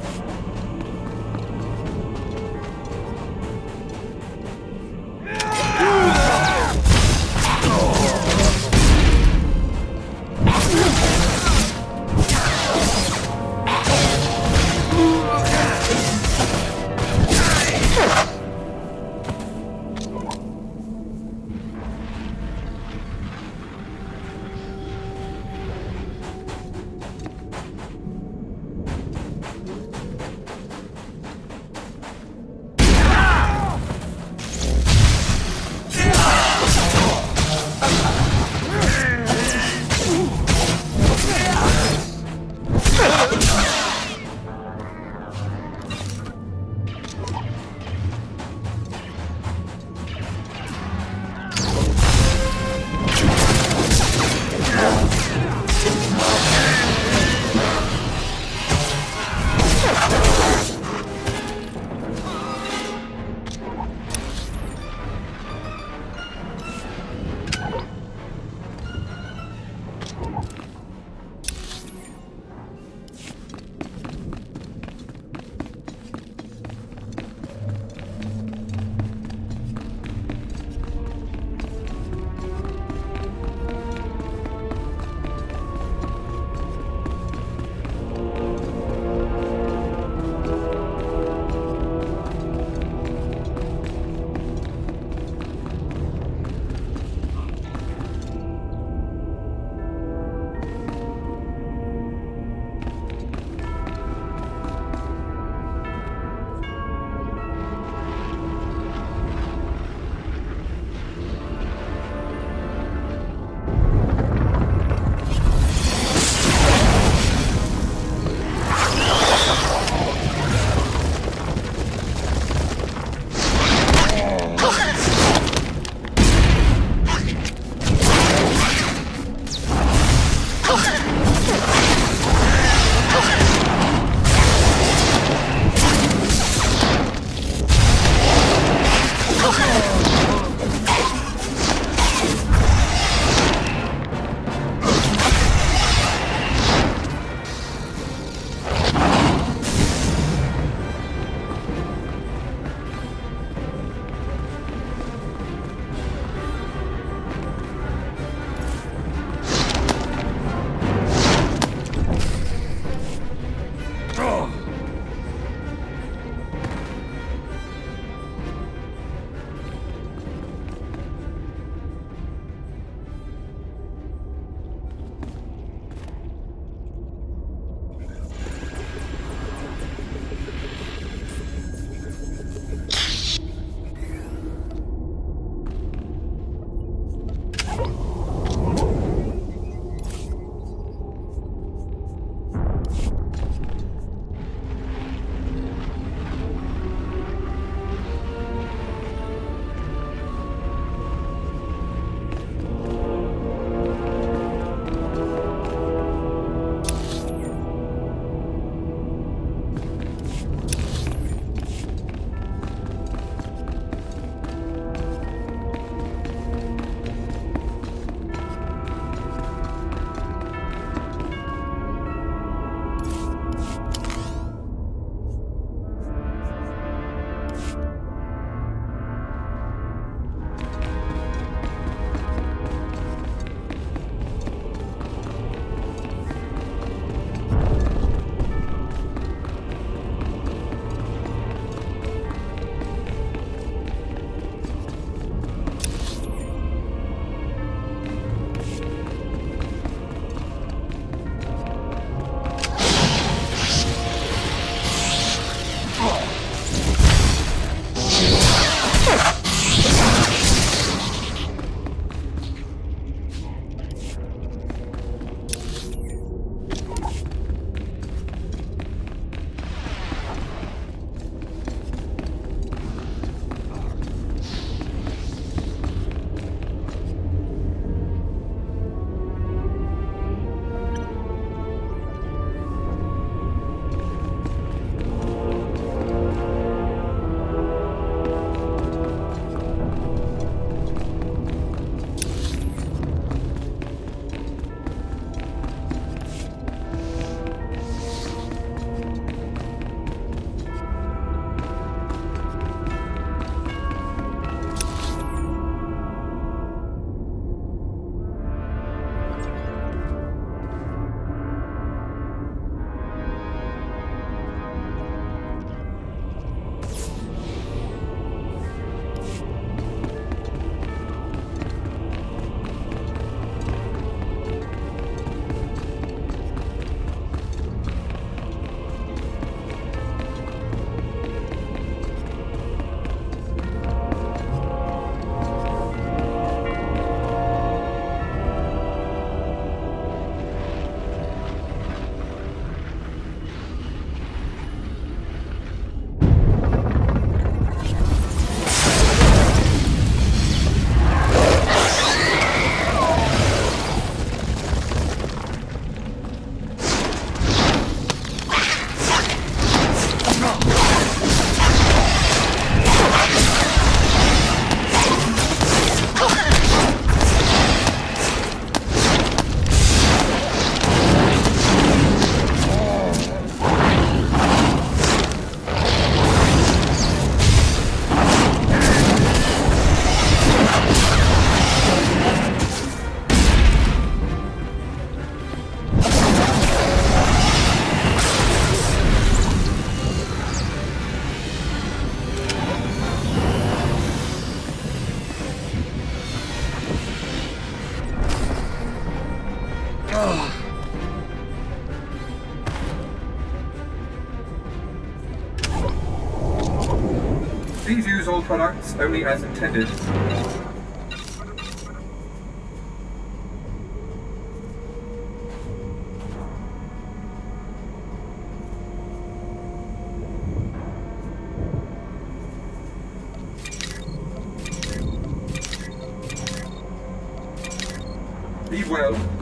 products only as intended. Be well.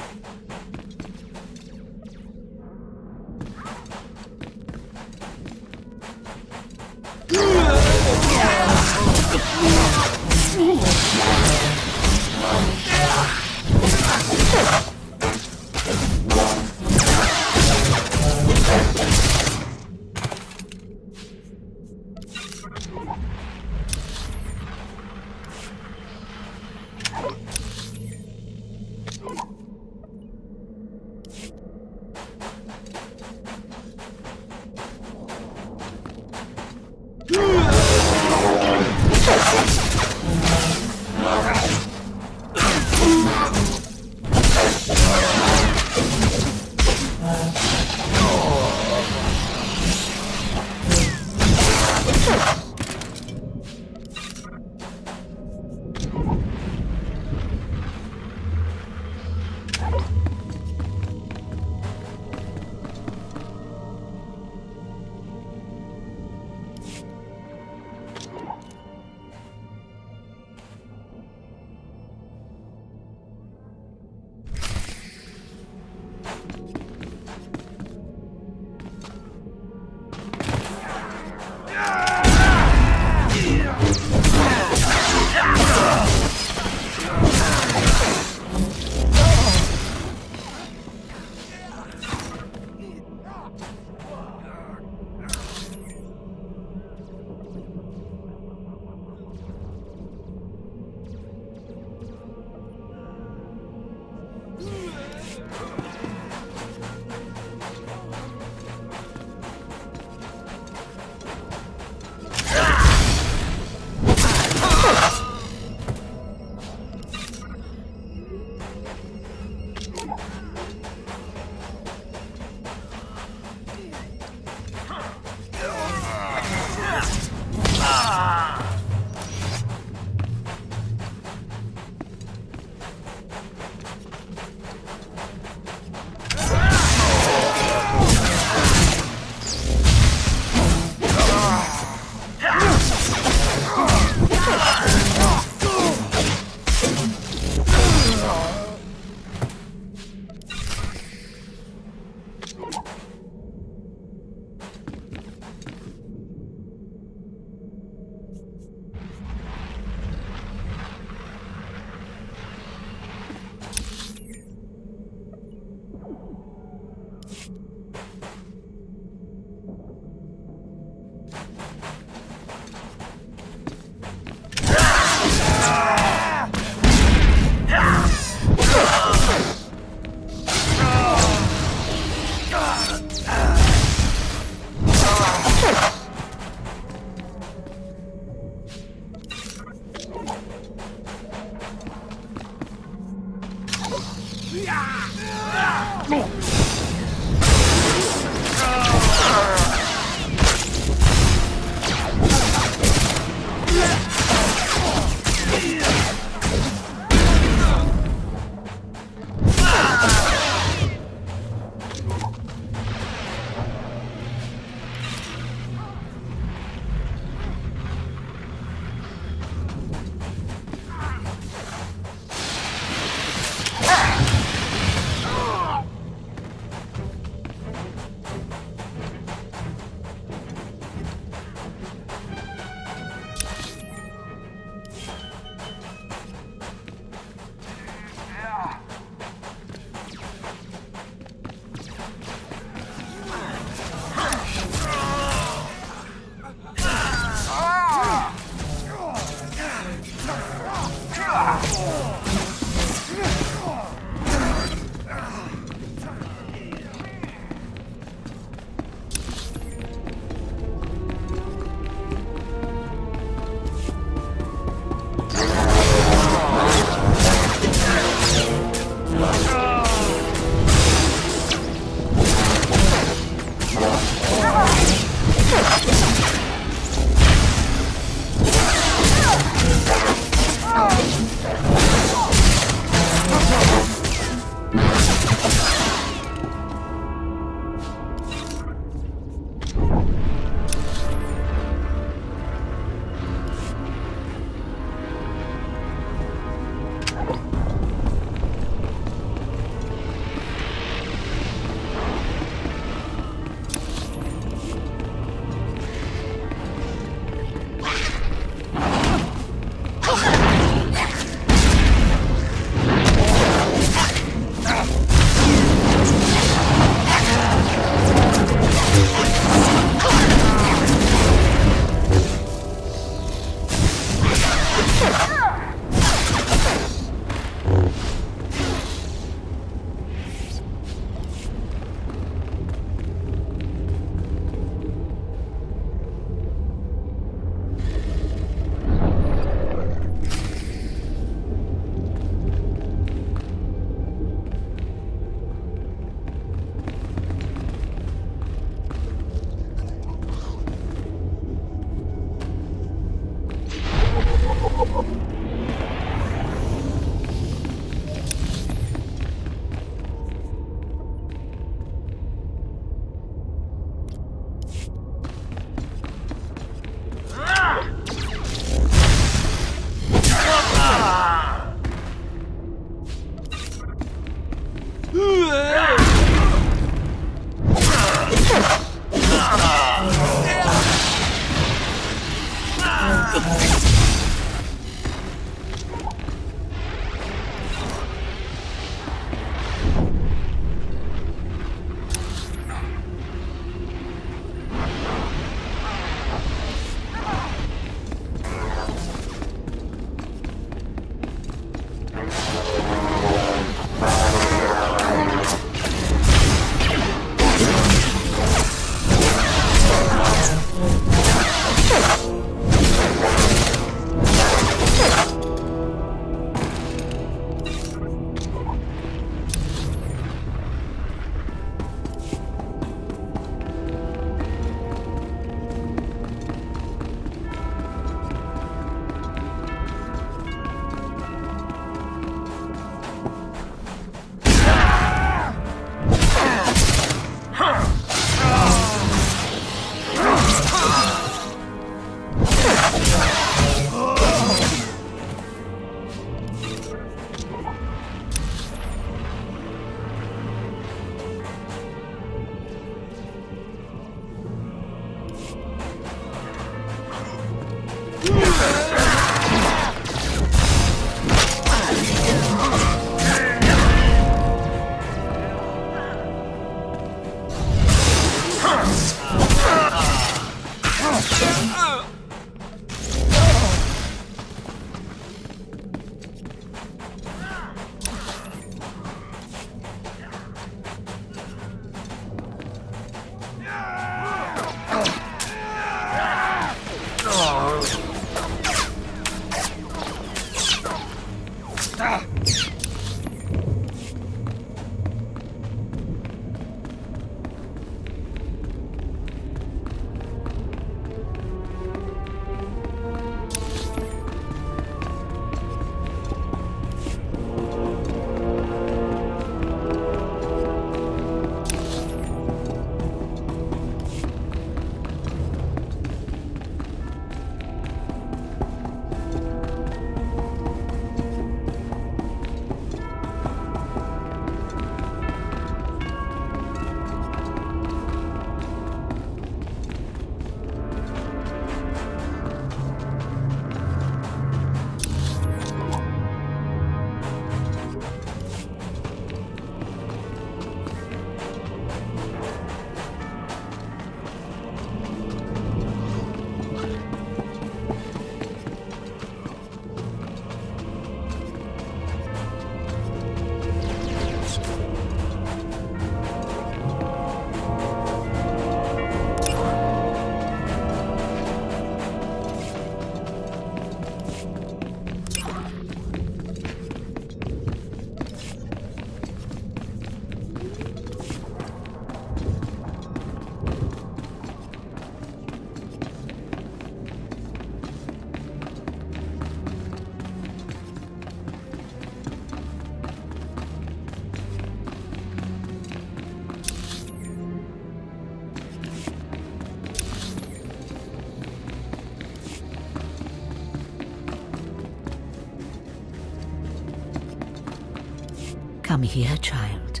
Come here, child.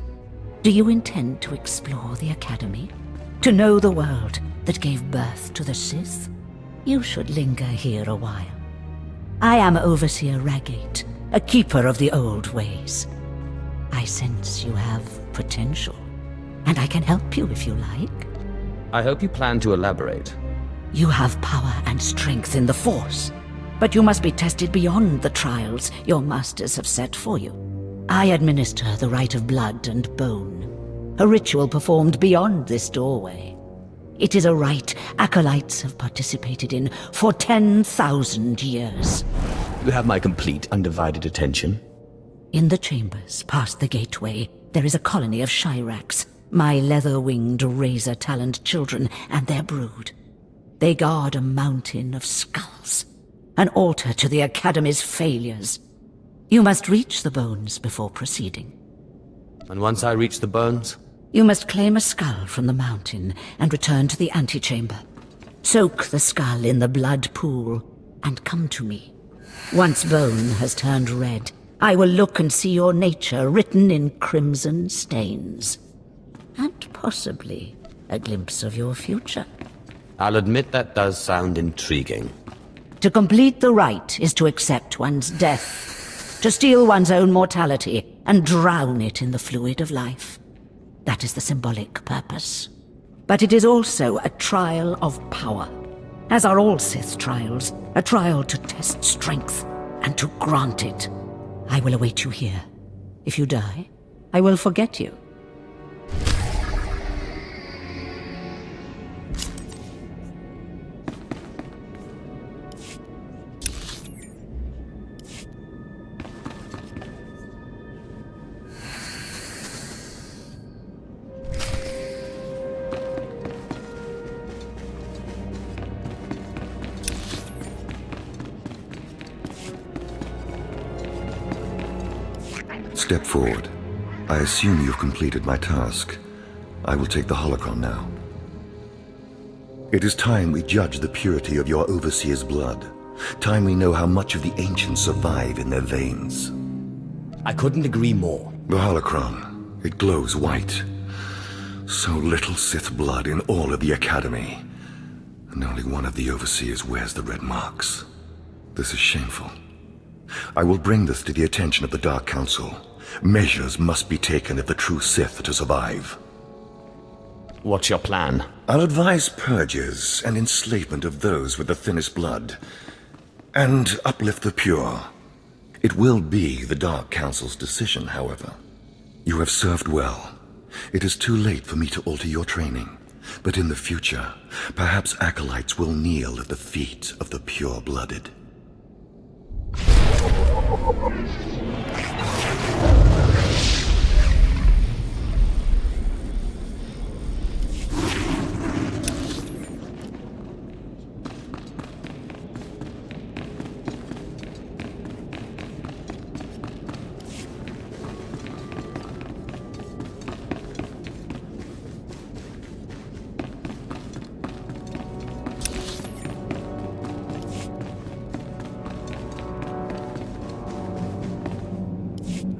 Do you intend to explore the Academy? To know the world that gave birth to the Sith? You should linger here a while. I am Overseer Ragate, a keeper of the old ways. I sense you have potential, and I can help you if you like. I hope you plan to elaborate. You have power and strength in the Force, but you must be tested beyond the trials your masters have set for you. I administer the rite of blood and bone, a ritual performed beyond this doorway. It is a rite acolytes have participated in for 10,000 years. You have my complete, undivided attention. In the chambers, past the gateway, there is a colony of Shyraks, my leather-winged, razor-taloned children and their brood. They guard a mountain of skulls, an altar to the Academy's failures. You must reach the bones before proceeding. And once I reach the bones? You must claim a skull from the mountain and return to the antechamber. Soak the skull in the blood pool and come to me. Once bone has turned red, I will look and see your nature written in crimson stains. And possibly a glimpse of your future. I'll admit that does sound intriguing. To complete the rite is to accept one's death, to steal one's own mortality and drown it in the fluid of life. That is the symbolic purpose. But it is also a trial of power, as are all Sith trials, a trial to test strength and to grant it. I will await you here. If you die, I will forget you. Step forward. I assume you've completed my task. I will take the holocron now. It is time we judge the purity of your Overseer's blood. Time we know how much of the ancients survive in their veins. I couldn't agree more. The holocron, it glows white. So little Sith blood in all of the Academy. And only one of the Overseers wears the red marks. This is shameful. I will bring this to the attention of the Dark Council. Measures must be taken if the true Sith are to survive. What's your plan? I'll advise purges and enslavement of those with the thinnest blood, and uplift the pure. It will be the Dark Council's decision, however. You have served well. It is too late for me to alter your training, but in the future, perhaps acolytes will kneel at the feet of the pure-blooded.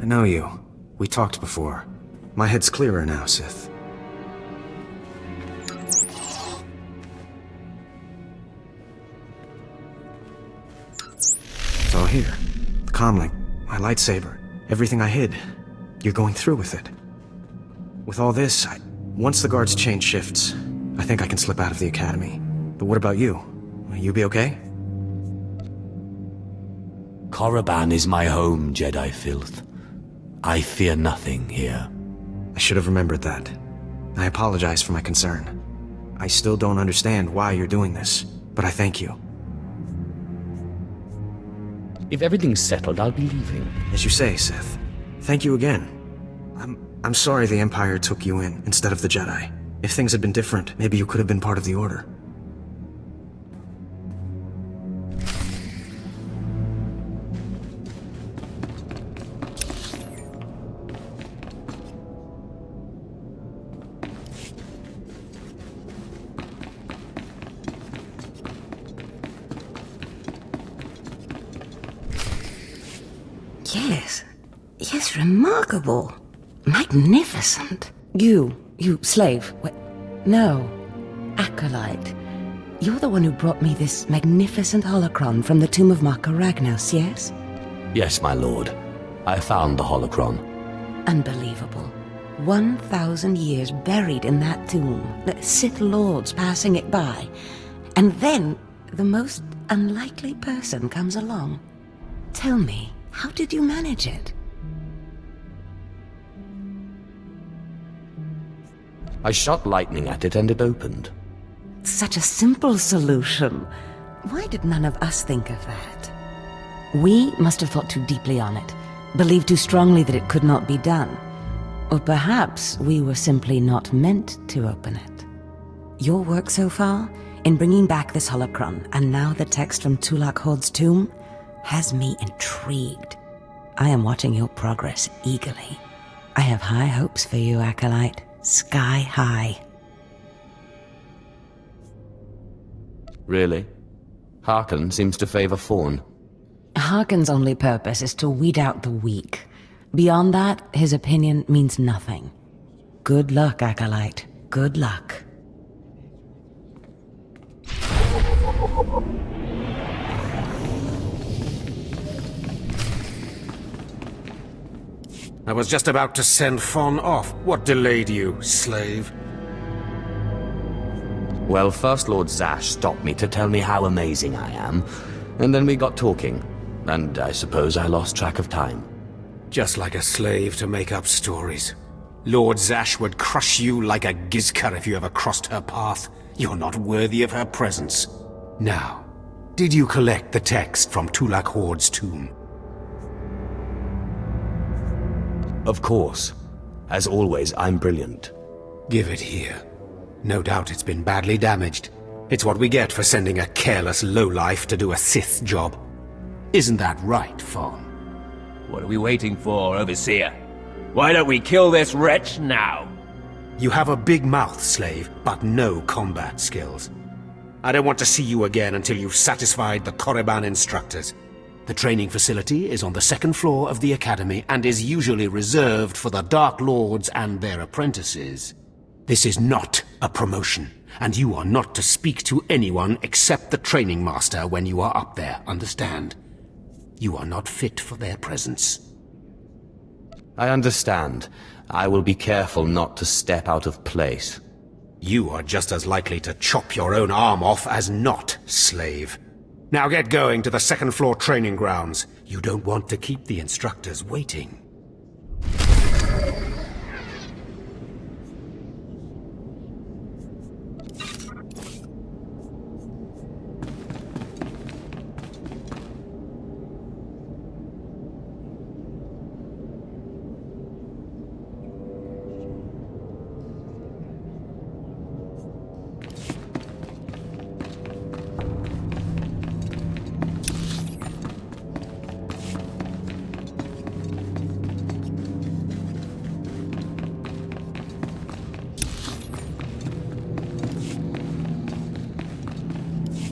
know you. We talked before. My head's clearer now, Sith. It's all here. The comlink, my lightsaber, everything I hid. You're going through with it. With all this, once the guards change shifts, I think I can slip out of the academy. But what about you? Will you be okay? Korriban is my home, Jedi filth. I fear nothing here. I should have remembered that. I apologize for my concern. I still don't understand why you're doing this, but I thank you. If everything's settled, I'll be leaving. As you say, Sith. Thank you again. I'm sorry the Empire took you in instead of the Jedi. If things had been different, maybe you could have been part of the Order. Yes, remarkable. Magnificent. You slave. No, acolyte. You're the one who brought me this magnificent holocron from the tomb of Marka Ragnos, yes? Yes, my lord. I found the holocron. Unbelievable. 1,000 years buried in that tomb. The Sith Lords passing it by. And then the most unlikely person comes along. Tell me, how did you manage it? I shot lightning at it and it opened. Such a simple solution. Why did none of us think of that? We must have thought too deeply on it, believed too strongly that it could not be done. Or perhaps we were simply not meant to open it. Your work so far, in bringing back this holocron, and now the text from Tulak Horde's tomb, has me intrigued. I am watching your progress eagerly. I have high hopes for you, Acolyte. Sky high. Really? Harkon seems to favor Fawn. Harkon's only purpose is to weed out the weak. Beyond that, his opinion means nothing. Good luck, Acolyte. Good luck. I was just about to send Fawn off. What delayed you, slave? Well, First Lord Zash stopped me to tell me how amazing I am, and then we got talking, and I suppose I lost track of time. Just like a slave to make up stories. Lord Zash would crush you like a gizkar if you ever crossed her path. You're not worthy of her presence. Now, did you collect the text from Tulak Horde's tomb? Of course. As always, I'm brilliant. Give it here. No doubt it's been badly damaged. It's what we get for sending a careless lowlife to do a Sith job. Isn't that right, Fawn? What are we waiting for, Overseer? Why don't we kill this wretch now? You have a big mouth, slave, but no combat skills. I don't want to see you again until you've satisfied the Korriban instructors. The training facility is on the second floor of the Academy and is usually reserved for the Dark Lords and their apprentices. This is not a promotion, and you are not to speak to anyone except the training master when you are up there, understand? You are not fit for their presence. I understand. I will be careful not to step out of place. You are just as likely to chop your own arm off as not, slave. Now get going to the second floor training grounds. You don't want to keep the instructors waiting.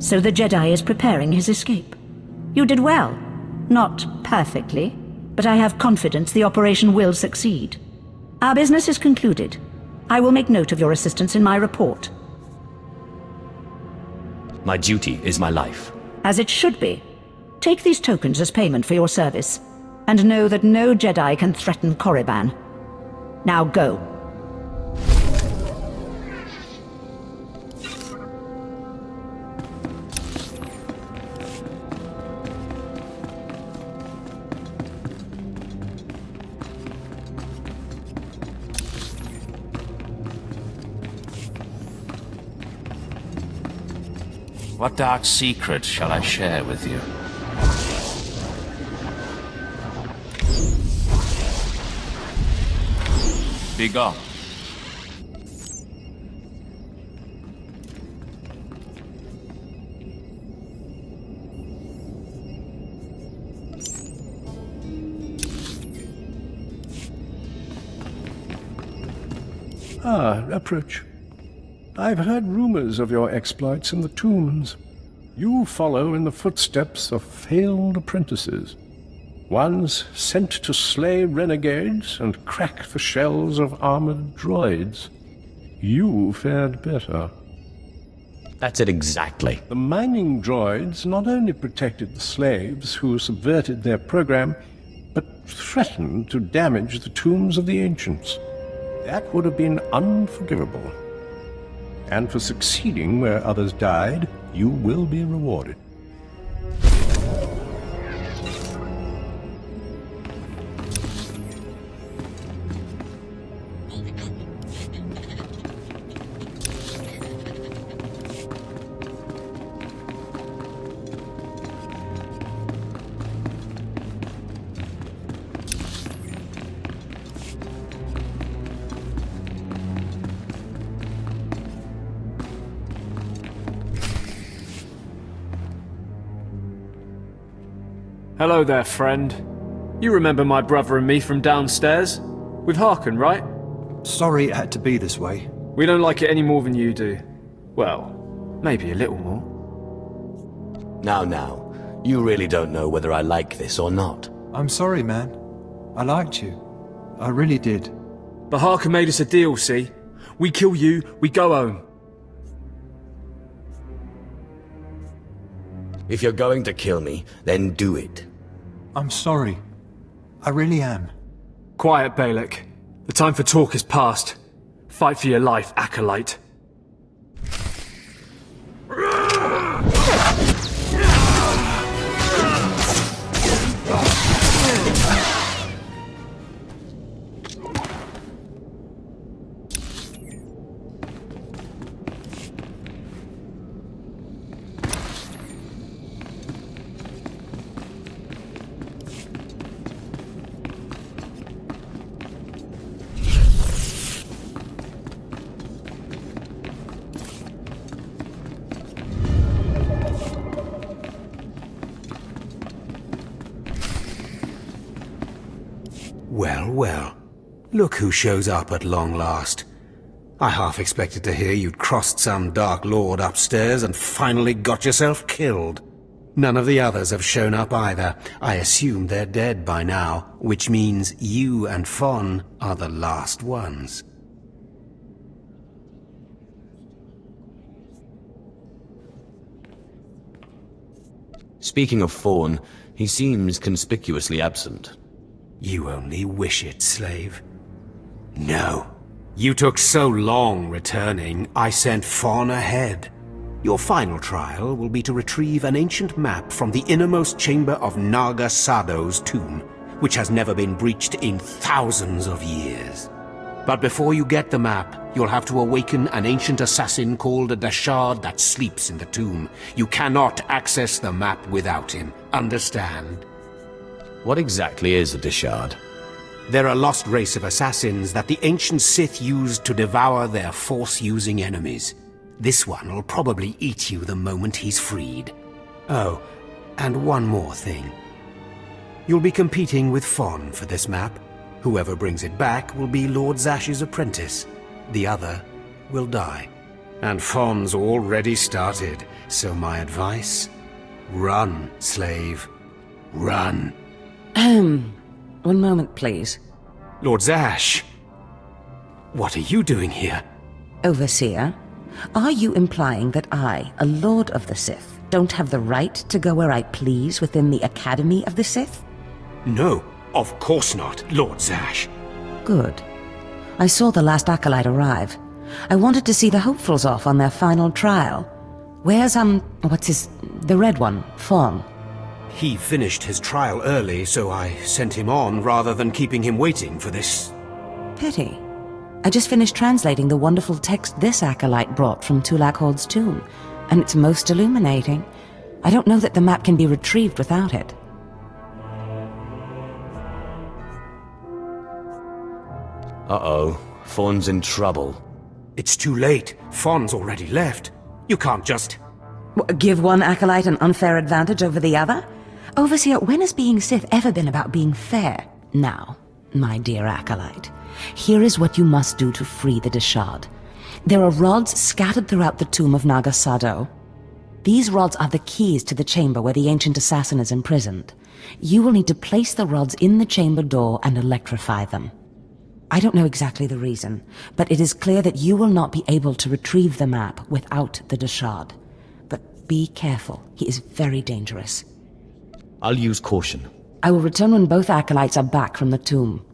So the Jedi is preparing his escape. You did well. Not perfectly, but I have confidence the operation will succeed. Our business is concluded. I will make note of your assistance in my report. My duty is my life. As it should be. Take these tokens as payment for your service, and know that no Jedi can threaten Korriban. Now go. What dark secret shall I share with you? Be gone. Ah, approach. I've heard rumors of your exploits in the tombs. You follow in the footsteps of failed apprentices. Ones sent to slay renegades and crack the shells of armored droids. You fared better. That's it exactly. The mining droids not only protected the slaves who subverted their program, but threatened to damage the tombs of the ancients. That would have been unforgivable. And for succeeding where others died, you will be rewarded. Hello there, friend. You remember my brother and me from downstairs? With Harkin, right? Sorry it had to be this way. We don't like it any more than you do. Well, maybe a little more. Now, you really don't know whether I like this or not. I'm sorry, man. I liked you. I really did. But Harkin made us a deal, see? We kill you, we go home. If you're going to kill me, then do it. I'm sorry. I really am. Quiet, Balak. The time for talk is past. Fight for your life, Acolyte. Well, look who shows up at long last. I half expected to hear you'd crossed some Dark Lord upstairs and finally got yourself killed. None of the others have shown up either. I assume they're dead by now, which means you and Fawn are the last ones. Speaking of Fawn, he seems conspicuously absent. You only wish it, slave. No. You took so long returning, I sent Fawn ahead. Your final trial will be to retrieve an ancient map from the innermost chamber of Naga Sado's tomb, which has never been breached in thousands of years. But before you get the map, you'll have to awaken an ancient assassin called a Dashard that sleeps in the tomb. You cannot access the map without him. Understand? What exactly is a Dashard? They're a lost race of assassins that the ancient Sith used to devour their Force-using enemies. This one will probably eat you the moment he's freed. Oh, and one more thing. You'll be competing with Fawn for this map. Whoever brings it back will be Lord Zash's apprentice. The other will die. And Fawn's already started, so my advice? Run, slave. Run. One moment, please. Lord Zash, what are you doing here? Overseer, are you implying that I, a Lord of the Sith, don't have the right to go where I please within the Academy of the Sith? No, of course not, Lord Zash. Good. I saw the last acolyte arrive. I wanted to see the hopefuls off on their final trial. Where's, the red one, Fong? He finished his trial early, so I sent him on rather than keeping him waiting for this. Pity. I just finished translating the wonderful text this acolyte brought from Tulak Horde's tomb, and it's most illuminating. I don't know that the map can be retrieved without it. Uh-oh. Fawn's in trouble. It's too late. Fawn's already left. You can't just... Give one acolyte an unfair advantage over the other? Overseer, when has being Sith ever been about being fair? Now, my dear acolyte, here is what you must do to free the Deshard. There are rods scattered throughout the tomb of Naga Sadow. These rods are the keys to the chamber where the ancient assassin is imprisoned. You will need to place the rods in the chamber door and electrify them. I don't know exactly the reason, but it is clear that you will not be able to retrieve the map without the Deshard. But be careful, he is very dangerous. I'll use caution. I will return when both acolytes are back from the tomb.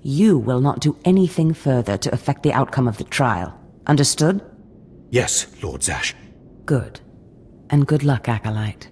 You will not do anything further to affect the outcome of the trial. Understood? Yes, Lord Zash. Good. And good luck, acolyte.